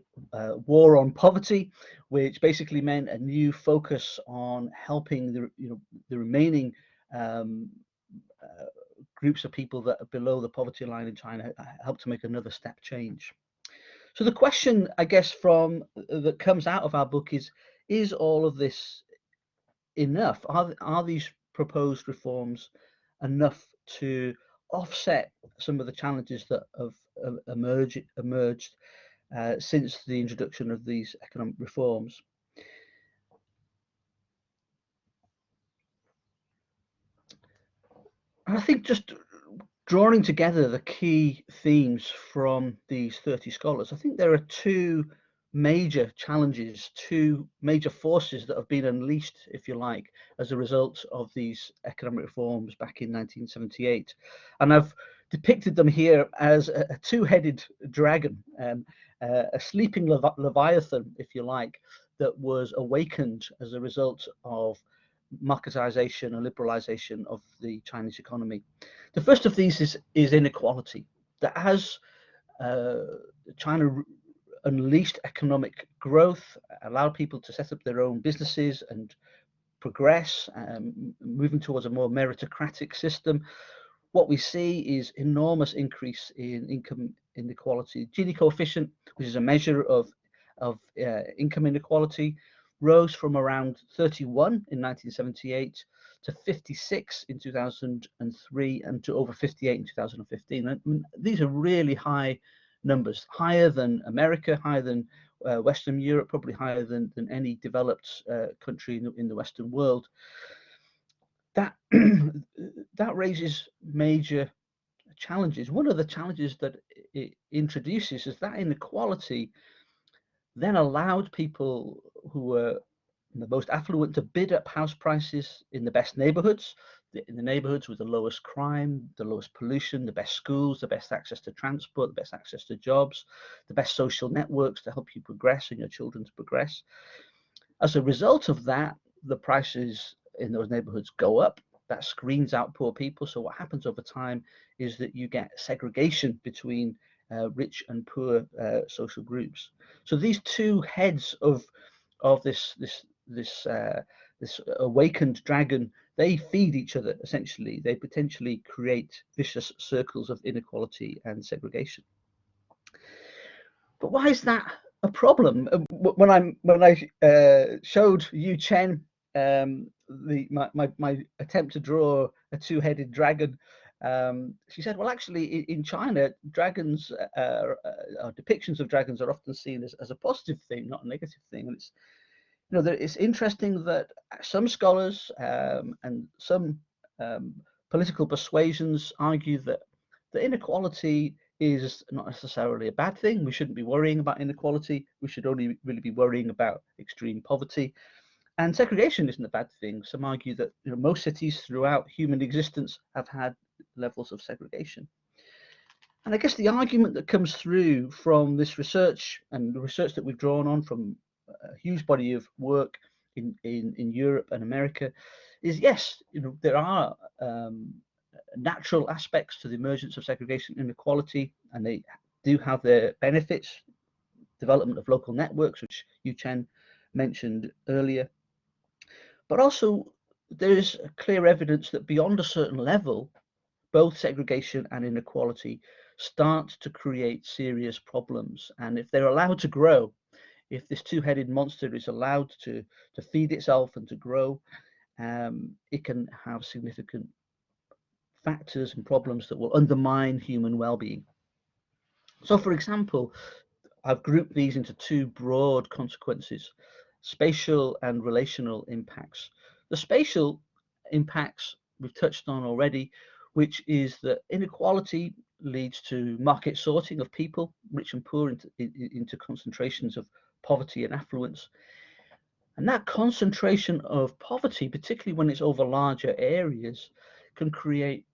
war on poverty, which basically meant a new focus on helping the remaining groups of people that are below the poverty line in China, help to make another step change. So the question, I guess, that comes out of our book is all of this enough? Are these proposed reforms enough to offset some of the challenges that have emerged since the introduction of these economic reforms? And I think just drawing together the key themes from these 30 scholars, I think there are two major challenges, two major forces that have been unleashed, if you like, as a result of these economic reforms back in 1978. And I've depicted them here as a two-headed dragon, a sleeping leviathan, if you like, that was awakened as a result of marketization and liberalization of the Chinese economy. The first of these is inequality. That as China unleashed economic growth, allowed people to set up their own businesses and progress, moving towards a more meritocratic system, what we see is enormous increase in income inequality. Gini coefficient, which is a measure of income inequality, rose from around 31 in 1978 to 56 in 2003 and to over 58 in 2015. And these are really high numbers, higher than America, higher than Western Europe, probably higher than any developed country in the Western world. That that raises major challenges. One of the challenges that it introduces is that inequality then allowed people who were the most affluent to bid up house prices in the best neighborhoods, in the neighborhoods with the lowest crime, the lowest pollution, the best schools, the best access to transport, the best access to jobs, the best social networks to help you progress and your children to progress. As a result of that, the prices in those neighborhoods go up. That screens out poor people. So what happens over time is that you get segregation between rich and poor social groups. So these two heads of this awakened dragon, they feed each other essentially. They potentially create vicious circles of inequality and segregation. But why is that a problem? When I showed you, Chen, my attempt to draw a two-headed dragon, she said, well, actually, in China, dragons, depictions of dragons are often seen as a positive thing, not a negative thing. And it's, it's interesting that some scholars and some political persuasions argue that the inequality is not necessarily a bad thing. We shouldn't be worrying about inequality. We should only really be worrying about extreme poverty. And segregation isn't a bad thing. Some argue that most cities throughout human existence have had levels of segregation. And I guess the argument that comes through from this research and the research that we've drawn on from a huge body of work in Europe and America, is yes, there are natural aspects to the emergence of segregation and inequality, and they do have their benefits. Development of local networks, which Chen mentioned earlier, but also there is clear evidence that beyond a certain level, both segregation and inequality start to create serious problems. And if they're allowed to grow, if this two-headed monster is allowed to feed itself and to grow, it can have significant factors and problems that will undermine human well-being. So, for example, I've grouped these into two broad consequences: spatial and relational impacts. The spatial impacts we've touched on already, which is that inequality leads to market sorting of people, rich and poor, into concentrations of poverty and affluence. And that concentration of poverty, particularly when it's over larger areas, can create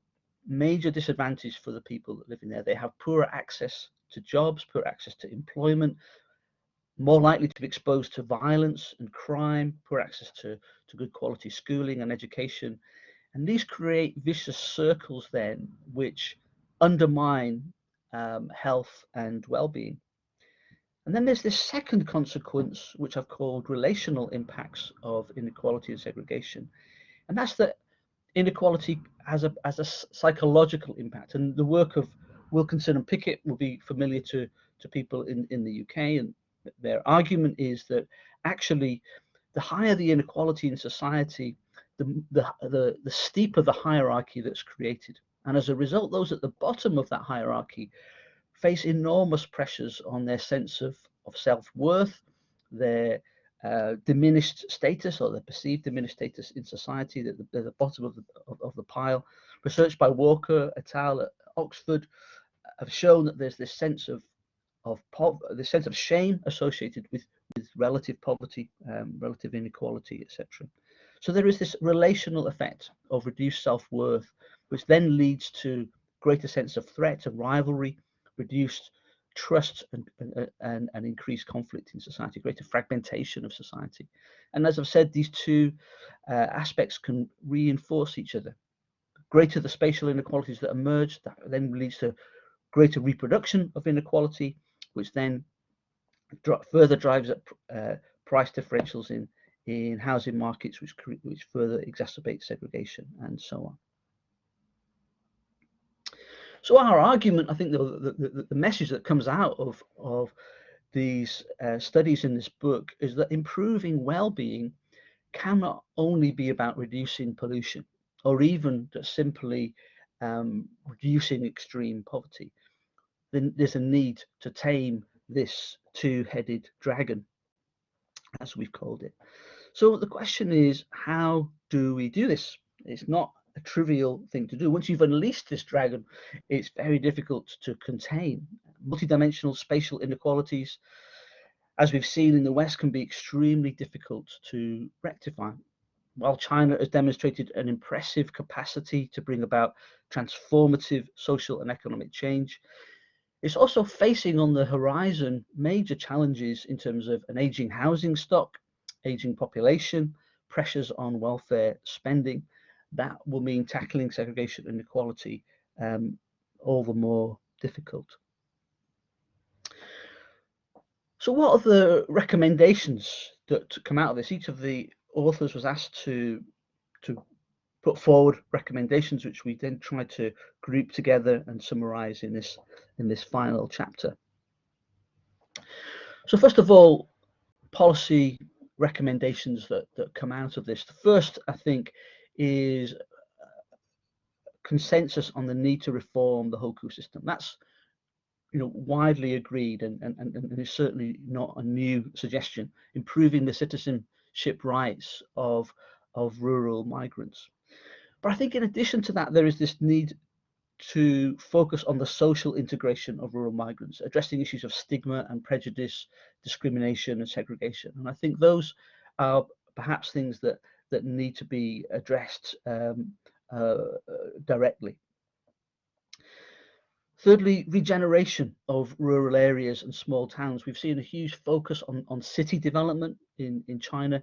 major disadvantage for the people that live in there. They have poorer access to jobs, poor access to employment, more likely to be exposed to violence and crime, poor access to good quality schooling and education. And these create vicious circles then, which undermine health and well-being. And then there's this second consequence, which I've called relational impacts of inequality and segregation. And that's that inequality has a psychological impact. And the work of Wilkinson and Piekut will be familiar to people in the UK. And their argument is that actually, the higher the inequality in society, the steeper the hierarchy that's created. And as a result, those at the bottom of that hierarchy face enormous pressures on their sense of self-worth, their diminished status, or their perceived diminished status in society. That they're the bottom of the pile. Research by Walker et al. At Oxford have shown that there's this sense of shame associated with relative poverty, relative inequality, etc. So there is this relational effect of reduced self-worth, which then leads to greater sense of threat and rivalry, reduced trust and increased conflict in society, greater fragmentation of society. And as I've said, these two aspects can reinforce each other. Greater the spatial inequalities that emerge, that then leads to greater reproduction of inequality, which then further drives up price differentials in housing markets, which further exacerbates segregation, and so on. So our argument, I think, the message that comes out of these studies in this book is that improving well-being cannot only be about reducing pollution, or even just simply reducing extreme poverty. Then there's a need to tame this two-headed dragon, as we've called it. So the question is, how do we do this? It's not a trivial thing to do. Once you've unleashed this dragon, it's very difficult to contain. Multidimensional spatial inequalities, as we've seen in the West, can be extremely difficult to rectify. While China has demonstrated an impressive capacity to bring about transformative social and economic change, it's also facing on the horizon major challenges in terms of an aging housing stock, aging population, pressures on welfare spending. That will mean tackling segregation and inequality all the more difficult. So what are the recommendations that come out of this? Each of the authors was asked to put forward recommendations, which we then tried to group together and summarize in this final chapter. So first of all, policy recommendations that come out of this. The first, I think, is consensus on the need to reform the Hoku system. That's widely agreed and is certainly not a new suggestion. Improving the citizenship rights of rural migrants. But I think in addition to that, there is this need to focus on the social integration of rural migrants, addressing issues of stigma and prejudice, discrimination and segregation. And I think those are perhaps things that need to be addressed directly. Thirdly, regeneration of rural areas and small towns. We've seen a huge focus on city development in China,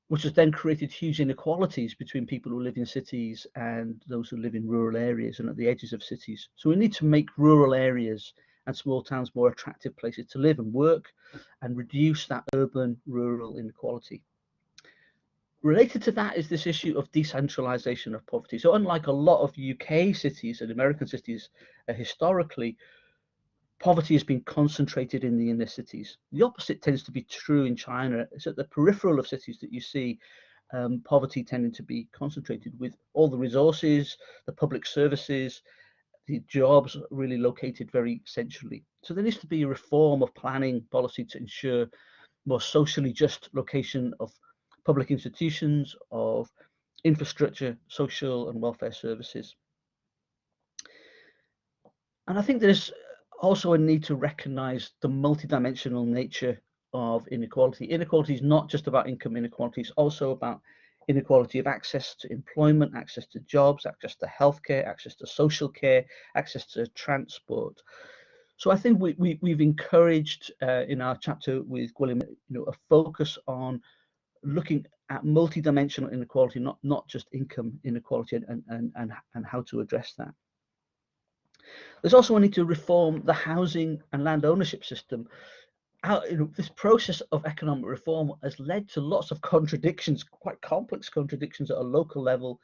which has then created huge inequalities between people who live in cities and those who live in rural areas and at the edges of cities. So we need to make rural areas and small towns more attractive places to live and work and reduce that urban-rural inequality. Related to that is this issue of decentralization of poverty. So unlike a lot of UK cities and American cities historically, poverty has been concentrated in the inner cities. The opposite tends to be true in China. It's at the peripheral of cities that you see poverty tending to be concentrated, with all the resources, the public services, the jobs really located very centrally. So there needs to be a reform of planning policy to ensure more socially just location of public institutions, of infrastructure, social and welfare services. And I think there's also a need to recognize the multidimensional nature of inequality. Inequality is not just about income inequality, it's also about inequality of access to employment, access to jobs, access to healthcare, access to social care, access to transport. So I think we've encouraged in our chapter with Gwilym, a focus on looking at multidimensional inequality, not just income inequality, and how to address that. There's also a need to reform the housing and land ownership system. This process of economic reform has led to lots of contradictions, quite complex contradictions at a local level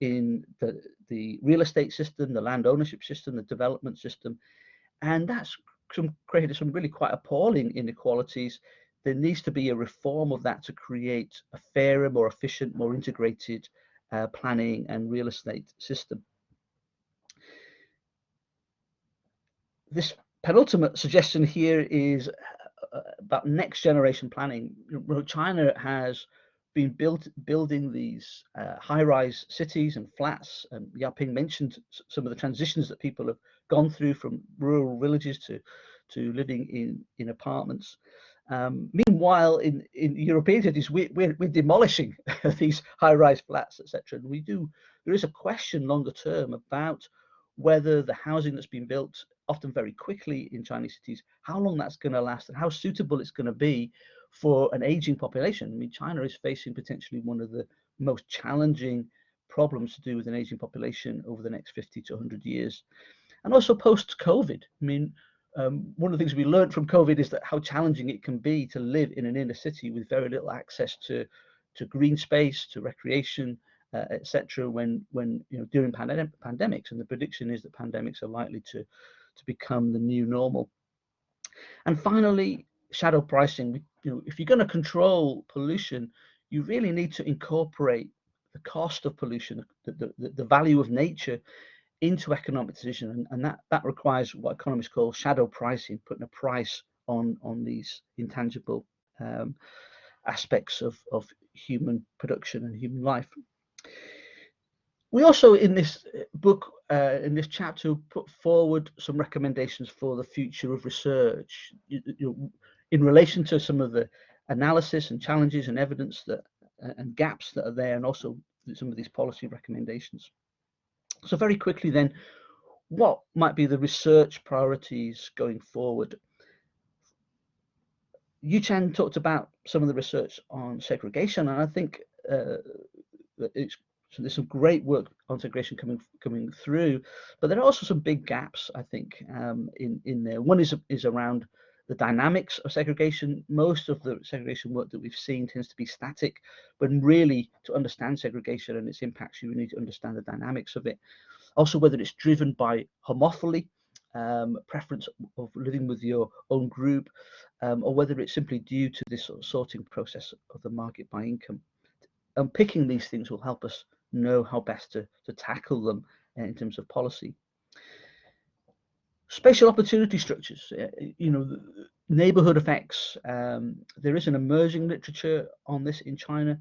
in the real estate system, the land ownership system, the development system, and that's created some really quite appalling inequalities. There needs to be a reform of that to create a fairer, more efficient, more integrated planning and real estate system. This penultimate suggestion here is about next generation planning. China has been building these high-rise cities and flats, and Yaping mentioned some of the transitions that people have gone through from rural villages to living in apartments. Meanwhile, in European cities, we're demolishing these high-rise flats, etc. And there is a question longer term about whether the housing that's been built, often very quickly in Chinese cities, how long that's going to last and how suitable it's going to be for an aging population. I mean, China is facing potentially one of the most challenging problems to do with an aging population over the next 50 to 100 years. And also post-COVID, I mean, one of the things we learned from COVID is that how challenging it can be to live in an inner city with very little access to green space, to recreation, etc. When during pandemics, and the prediction is that pandemics are likely to become the new normal. And finally, shadow pricing. If you're going to control pollution, you really need to incorporate the cost of pollution, the value of nature, into economic decision, and that requires what economists call shadow pricing, putting a price on these intangible aspects of human production and human life. We also, in this book, in this chapter, put forward some recommendations for the future of research in relation to some of the analysis and challenges and evidence and gaps that are there, and also some of these policy recommendations. So very quickly then, what might be the research priorities going forward? Chen talked about some of the research on segregation, and I think so there's some great work on segregation coming through, but there are also some big gaps, I think, in there. One is around the dynamics of segregation. Most of the segregation work that we've seen tends to be static, but really to understand segregation and its impacts, you need to understand the dynamics of it. Also, whether it's driven by homophily, preference of living with your own group, or whether it's simply due to this sort of sorting process of the market by income. And picking these things will help us know how best to tackle them in terms of policy. Spatial opportunity structures, neighborhood effects. There is an emerging literature on this in China,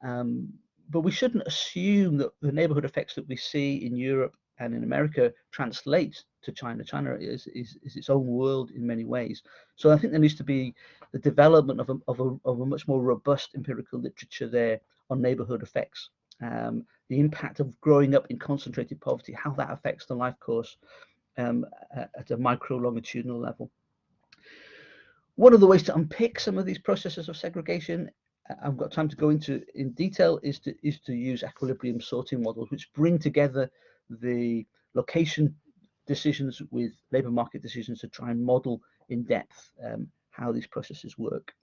but we shouldn't assume that the neighborhood effects that we see in Europe and in America translate to China. China is its own world in many ways. So I think there needs to be the development of a much more robust empirical literature there on neighborhood effects, the impact of growing up in concentrated poverty, how that affects the life course at a micro-longitudinal level. One of the ways to unpick some of these processes of segregation, I've got time to go into in detail, is to use equilibrium sorting models, which bring together the location decisions with labour market decisions to try and model in depth how these processes work.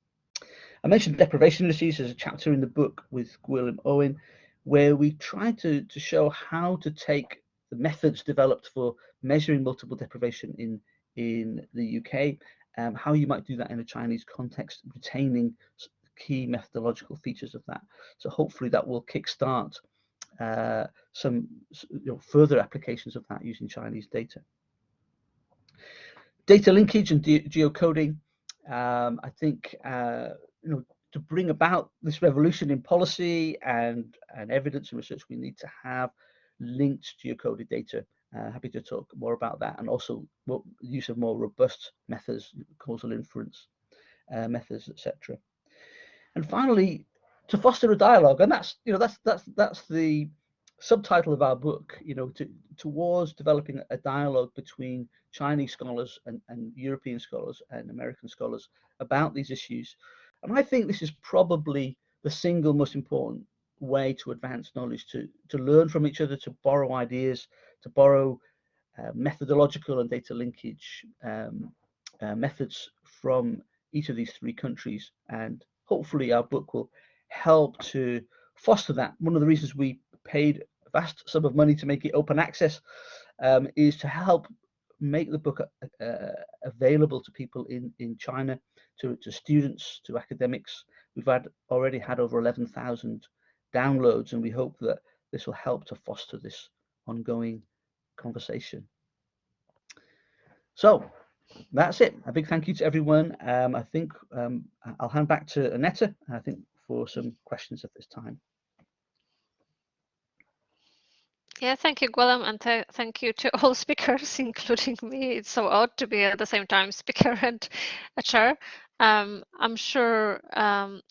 I mentioned deprivation indices as a chapter in the book with Gwilym Owen, where we try to show how to take the methods developed for measuring multiple deprivation in the UK, how you might do that in a Chinese context, retaining key methodological features of that. So hopefully that will kickstart some further applications of that using Chinese data. Data linkage and geocoding. I think to bring about this revolution in policy and evidence and research, we need to have linked geocoded data. Happy to talk more about that, and also use of more robust methods, causal inference methods, etc. And finally, to foster a dialogue, and that's the subtitle of our book, towards developing a dialogue between Chinese scholars and European scholars and American scholars about these issues. And I think this is probably the single most important way to advance knowledge, to learn from each other, to borrow ideas, to borrow methodological and data linkage methods from each of these three countries. And hopefully our book will help to foster that. One of the reasons we paid a vast sum of money to make it open access is to help make the book available to people in China, to students, to academics. We've already had over 11,000 downloads, and we hope that this will help to foster this ongoing conversation. So that's it. A big thank you to everyone. I think I'll hand back to Aneta, I think, for some questions at this time. Yeah, thank you, Gwilym, and thank you to all speakers, including me. It's so odd to be at the same time speaker and a chair. I'm sure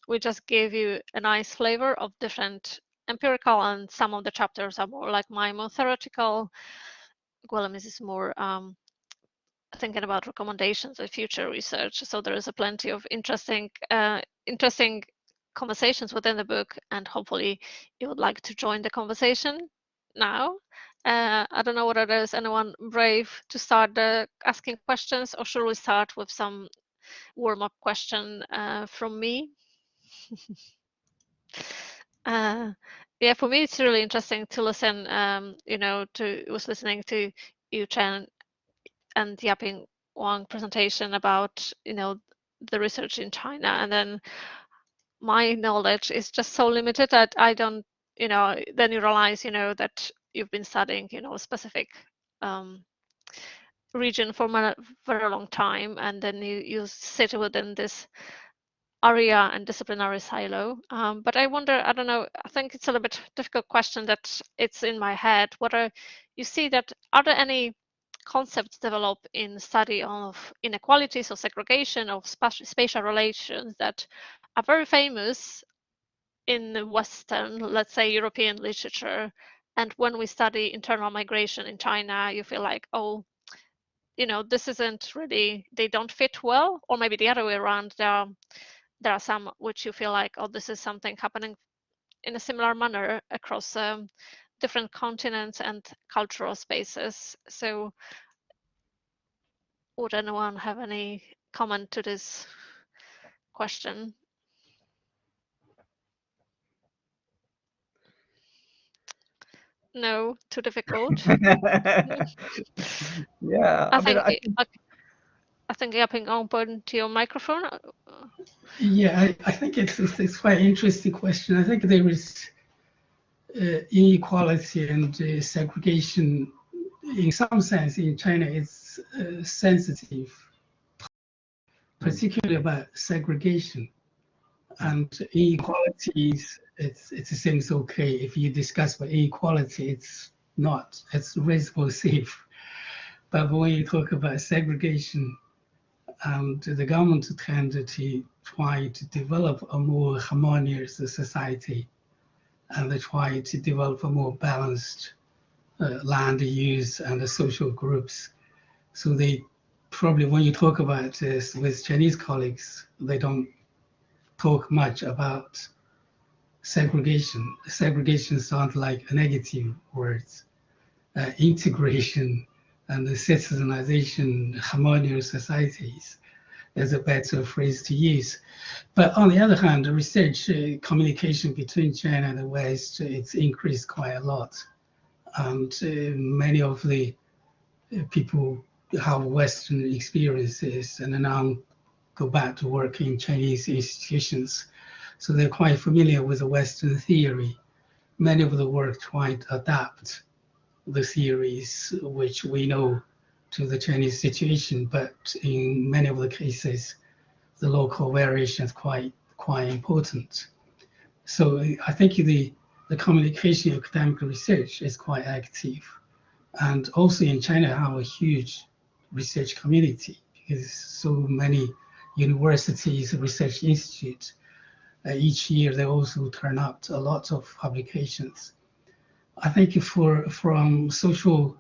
we just gave you a nice flavor of different empirical, and some of the chapters are more like my more theoretical. Gwilym is more thinking about recommendations of future research. So there is a plenty of interesting conversations within the book, and hopefully you would like to join the conversation now. I don't know whether there's anyone brave to start asking questions, or should we start with some warm-up question from me? Yeah, for me it's really interesting to listen. Was listening to you, Chen, and Yaping Wang presentation about the research in China, and then my knowledge is just so limited that I don't, then you realize, that you've been studying, a specific region for a very long time, and then you sit within this area and disciplinary silo. But I wonder, I don't know, I think it's a little bit difficult question that it's in my head, whether you see that, are there any concepts developed in study of inequalities or segregation of spatial relations that are very famous in the Western, let's say European literature, and when we study internal migration in China, you feel like, oh, this isn't really, they don't fit well, or maybe the other way around, there are some which you feel like, oh, this is something happening in a similar manner across different continents and cultural spaces. So would anyone have any comment to this question? No, too difficult. Yeah, I think Yaping, open to your microphone. Yeah, I think it's quite an interesting question. I think there is inequality and segregation. In some sense, in China, it's sensitive, particularly about segregation and inequalities. It seems okay if you discuss about inequality. It's not. It's reasonably safe. But when you talk about segregation, the government tended to try to develop a more harmonious society, and they try to develop a more balanced land use and the social groups. So they probably, when you talk about this with Chinese colleagues, they don't talk much about segregation. Segregation sounds like a negative word. Integration and the citizenization, harmonious societies is a better phrase to use. But on the other hand, the research communication between China and the West, it's increased quite a lot. And many of the people have Western experiences and now go back to work in Chinese institutions. So they're quite familiar with the Western theory. Many of the work try to adapt the theories which we know to the Chinese situation, but in many of the cases, the local variation is quite important. So I think the communication academic research is quite active. And also in China, have a huge research community because so many universities, research institutes, each year they also turn out a lot of publications. I think from social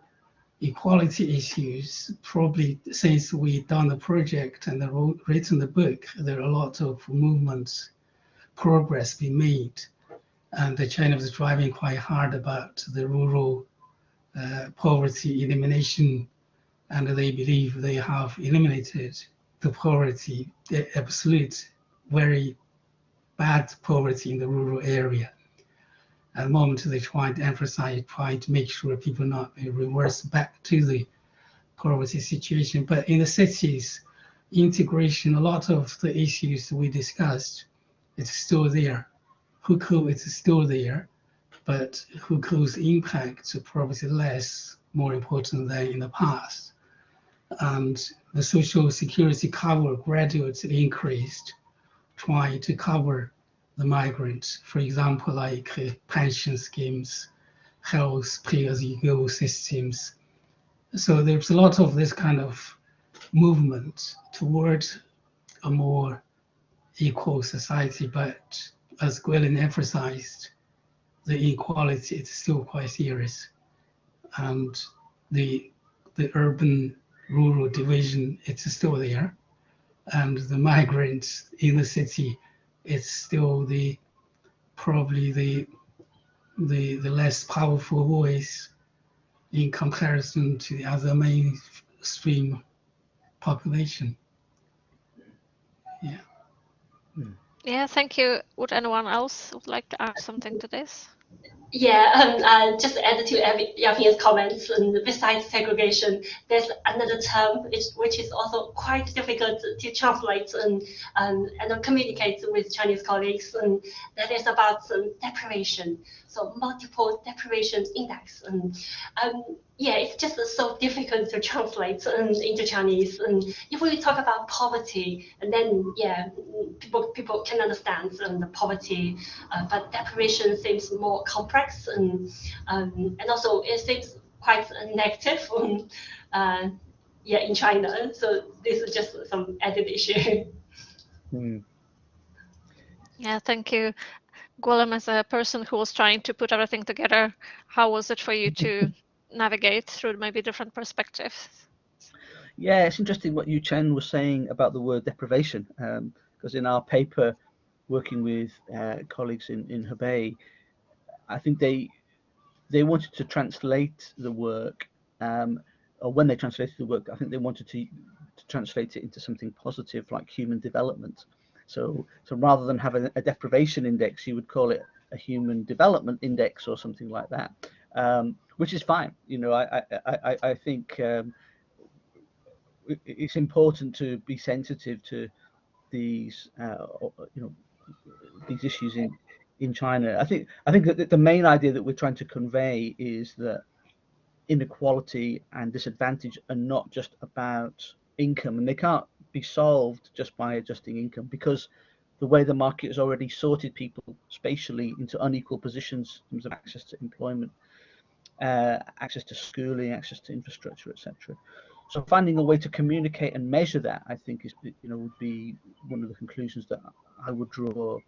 equality issues, probably since we've done the project and written the book, there are a lot of movements, progress being made. And China was driving quite hard about the rural poverty elimination, and they believe they have eliminated the poverty, the absolute, very bad poverty in the rural area. At the moment, they try to emphasize, try to make sure people not reverse back to the poverty situation. But in the cities, integration, a lot of the issues we discussed, it's still there. Hukou is still there, but Hukou's impact is probably less, more important than in the past. And the social security cover gradually increased, trying to cover the migrants, for example, like pension schemes, health pay-as-you-go systems. So there's a lot of this kind of movement towards a more equal society, but as Gwilym emphasized, the inequality is still quite serious. And the urban rural division, it's still there. And the migrants in the city, it's still probably the less powerful voice in comparison to the other mainstream population. Yeah. Yeah, thank you. Would anyone else would like to add something to this? Yeah, just add to Yavin's comments, and besides segregation, there's another term which is also quite difficult to translate and communicate with Chinese colleagues, and that is about deprivation. So multiple deprivation index, and yeah, it's just so difficult to translate into Chinese. And if we talk about poverty, and then yeah, people can understand the poverty, but deprivation seems more complex, and also it seems quite negative. Yeah, in China. So this is just some added issue. Yeah, thank you. Gwilym, as a person who was trying to put everything together, how was it for you to navigate through maybe different perspectives? Yeah, it's interesting what Chen was saying about the word deprivation, because in our paper, working with colleagues in Hebei, I think they wanted to translate the work, or when they translated the work, I think they wanted to translate it into something positive like human development. So rather than having a deprivation index, you would call it a human development index or something like that, which is fine. You know, I think it's important to be sensitive to these, these issues in China. I think that the main idea that we're trying to convey is that inequality and disadvantage are not just about income, and they can't be solved just by adjusting income, because the way the market has already sorted people spatially into unequal positions in terms of access to employment, access to schooling, access to infrastructure, etc. So finding a way to communicate and measure that, I think, is, would be one of the conclusions that I would draw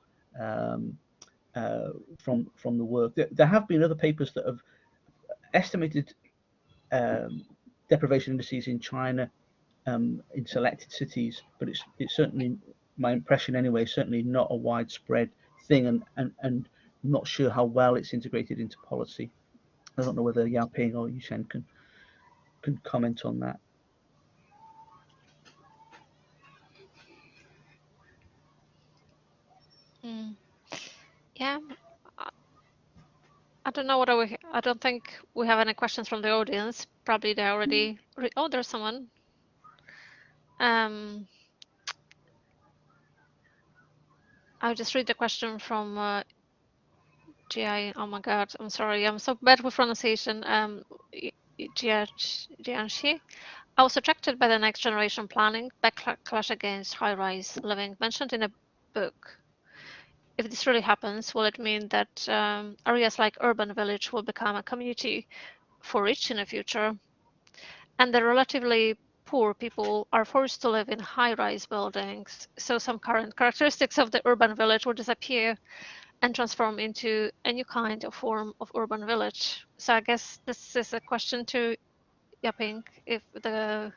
from the work. There have been other papers that have estimated deprivation indices in China in selected cities, but it's certainly, my impression anyway, certainly not a widespread thing, and I'm not sure how well it's integrated into policy. I don't know whether Yaping or Chen can comment on that. Yeah, I don't know what I don't think we have any questions from the audience. Probably they already. Oh, there's someone. I'll just read the question from GI. Oh my God, I'm sorry. I'm so bad with pronunciation. Jianxi. I was attracted by the next generation planning backlash against high-rise living mentioned in a book. If this really happens, will it mean that areas like Urban Village will become a community for rich in the future, and the relatively poor people are forced to live in high-rise buildings, so some current characteristics of the urban village will disappear and transform into a new kind of form of urban village? So I guess this is a question to Yaping, if the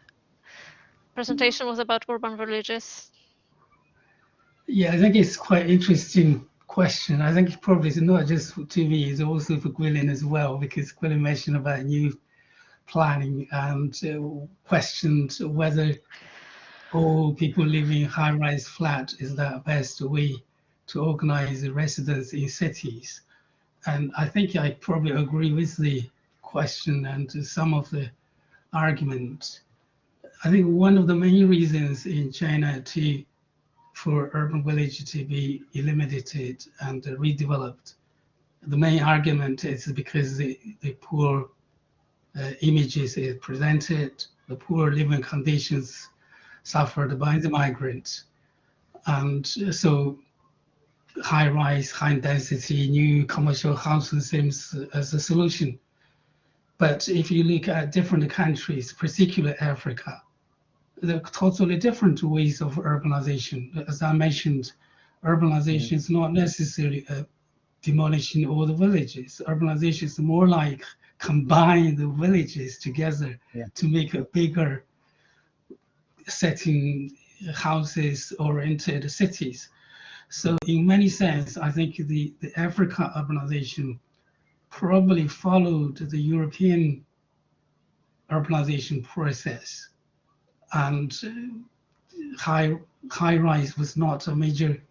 presentation was about urban villages. Yeah, I think it's quite interesting question. I think it's probably not just to me, it's also for Gwilym as well, because Gwilym mentioned about new planning and questioned whether all people living in high-rise flat is the best way to organize the residents in cities. And I think I probably agree with the question and some of the argument. I think one of the main reasons in China for urban village to be eliminated and redeveloped, the main argument is because the poor images is presented, the poor living conditions suffered by the migrants. And so high rise, high density, new commercial housing seems as a solution. But if you look at different countries, particularly Africa, there are totally different ways of urbanization. As I mentioned, urbanization is not necessarily demolishing all the villages. Urbanization is more like combine the villages together to make a bigger setting, houses oriented cities. So in many sense, I think the Africa urbanization probably followed the European urbanization process, and high rise was not a major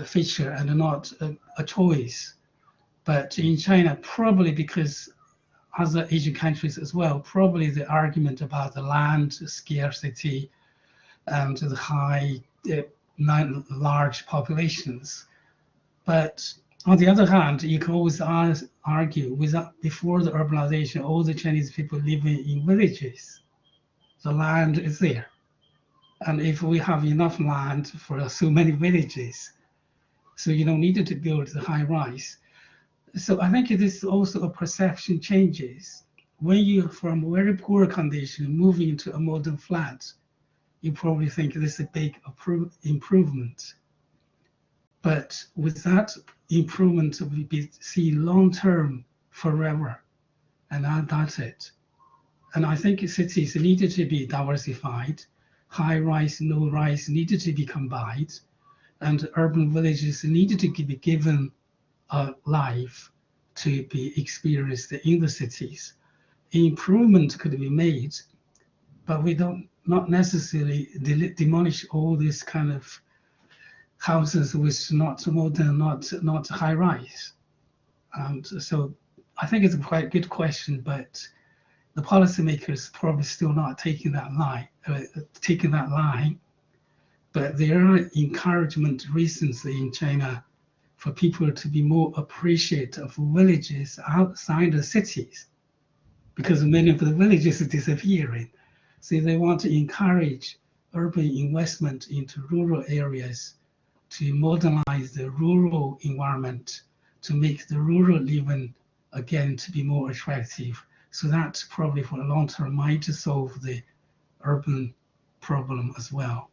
feature and not a choice. But in China, probably because other Asian countries as well, probably the argument about the land scarcity and the large populations. But on the other hand, you can always argue before the urbanization, all the Chinese people living in villages, the land is there. And if we have enough land for so many villages, so you don't need to build the high rise. So I think it is also a perception changes. When you from a very poor condition move into a modern flat, you probably think this is a big improvement. But with that improvement, will be seen long-term forever, and that's it. And I think cities needed to be diversified, high rise, low rise needed to be combined, and urban villages needed to be given a life to be experienced in the cities. Improvement could be made, but we don't not necessarily demolish all this kind of houses which not modern, not high rise. And so I think it's a quite good question, but the policymakers probably still not taking that line. But there are encouragement recently in China for people to be more appreciative of villages outside the cities, because many of the villages are disappearing. So they want to encourage urban investment into rural areas to modernize the rural environment, to make the rural living again to be more attractive. So that probably for the long term might solve the urban problem as well.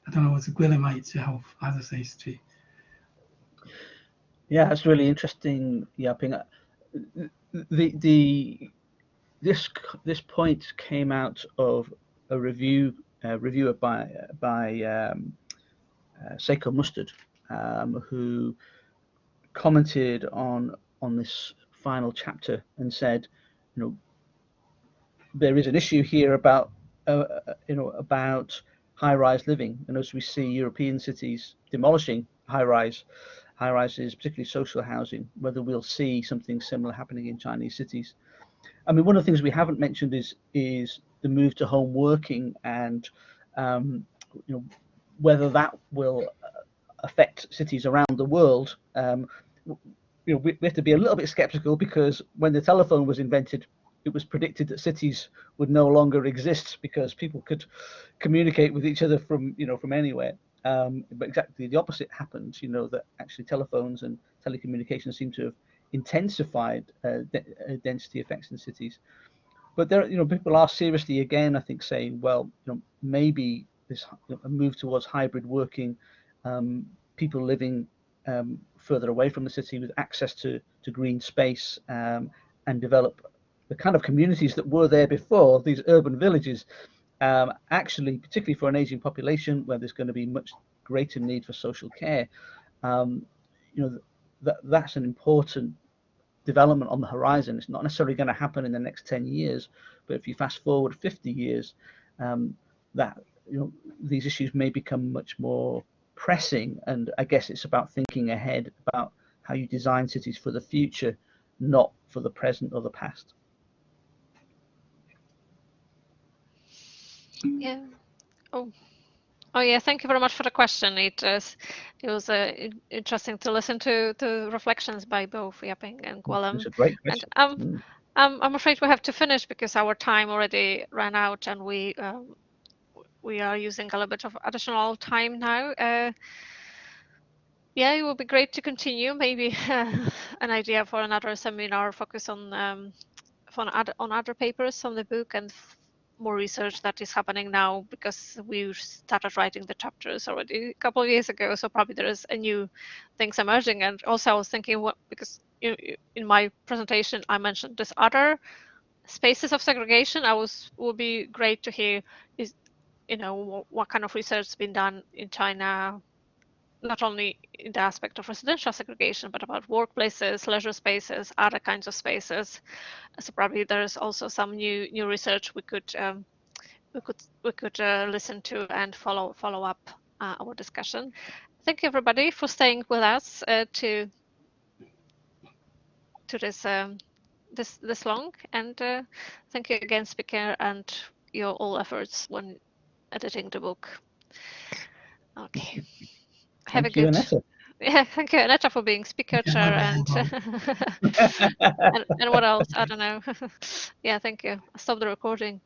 I don't know what Gwilym might have other things too. Yeah, that's really interesting, Yaping. The this point came out of a reviewer by Seiko Mustard, who commented on this final chapter and said, there is an issue here about about high-rise living, and as we see European cities demolishing high-rises, particularly social housing, whether we'll see something similar happening in Chinese cities. I mean, one of the things we haven't mentioned is the move to home working, and whether that will affect cities around the world. We have to be a little bit skeptical, because when the telephone was invented, it was predicted that cities would no longer exist because people could communicate with each other from anywhere. But exactly the opposite happened. That actually telephones and telecommunications seem to have intensified density effects in cities. But there, people are seriously again, I think, saying, well, maybe this a move towards hybrid working, people living further away from the city with access to green space, and develop the kind of communities that were there before, these urban villages, actually, particularly for an aging population where there's going to be much greater need for social care, that's an important development on the horizon. It's not necessarily going to happen in the next 10 years, but if you fast forward 50 years, that these issues may become much more pressing. And I guess it's about thinking ahead about how you design cities for the future, not for the present or the past. Yeah. Oh yeah, thank you very much for the question. It was interesting to listen to reflections by both Yaping and Gwilym. It's a great question. And I'm afraid we have to finish because our time already ran out, and we are using a little bit of additional time now. Yeah, it would be great to continue. Maybe an idea for another seminar focus on other papers on the book and more research that is happening now, because we started writing the chapters already a couple of years ago. So probably there is a new things emerging. And also I was thinking, because in my presentation I mentioned this other spaces of segregation. Would be great to hear is what kind of research has been done in China, not only in the aspect of residential segregation, but about workplaces, leisure spaces, other kinds of spaces. So probably there is also some new research we could listen to and follow up our discussion. Thank you everybody for staying with us to this long, and thank you again, speaker, and your all efforts when editing the book. Okay. Have a good. Aneta. Yeah, thank you, Aneta, for being speaker, chair, and and what else? I don't know. Yeah, thank you. I'll stop the recording.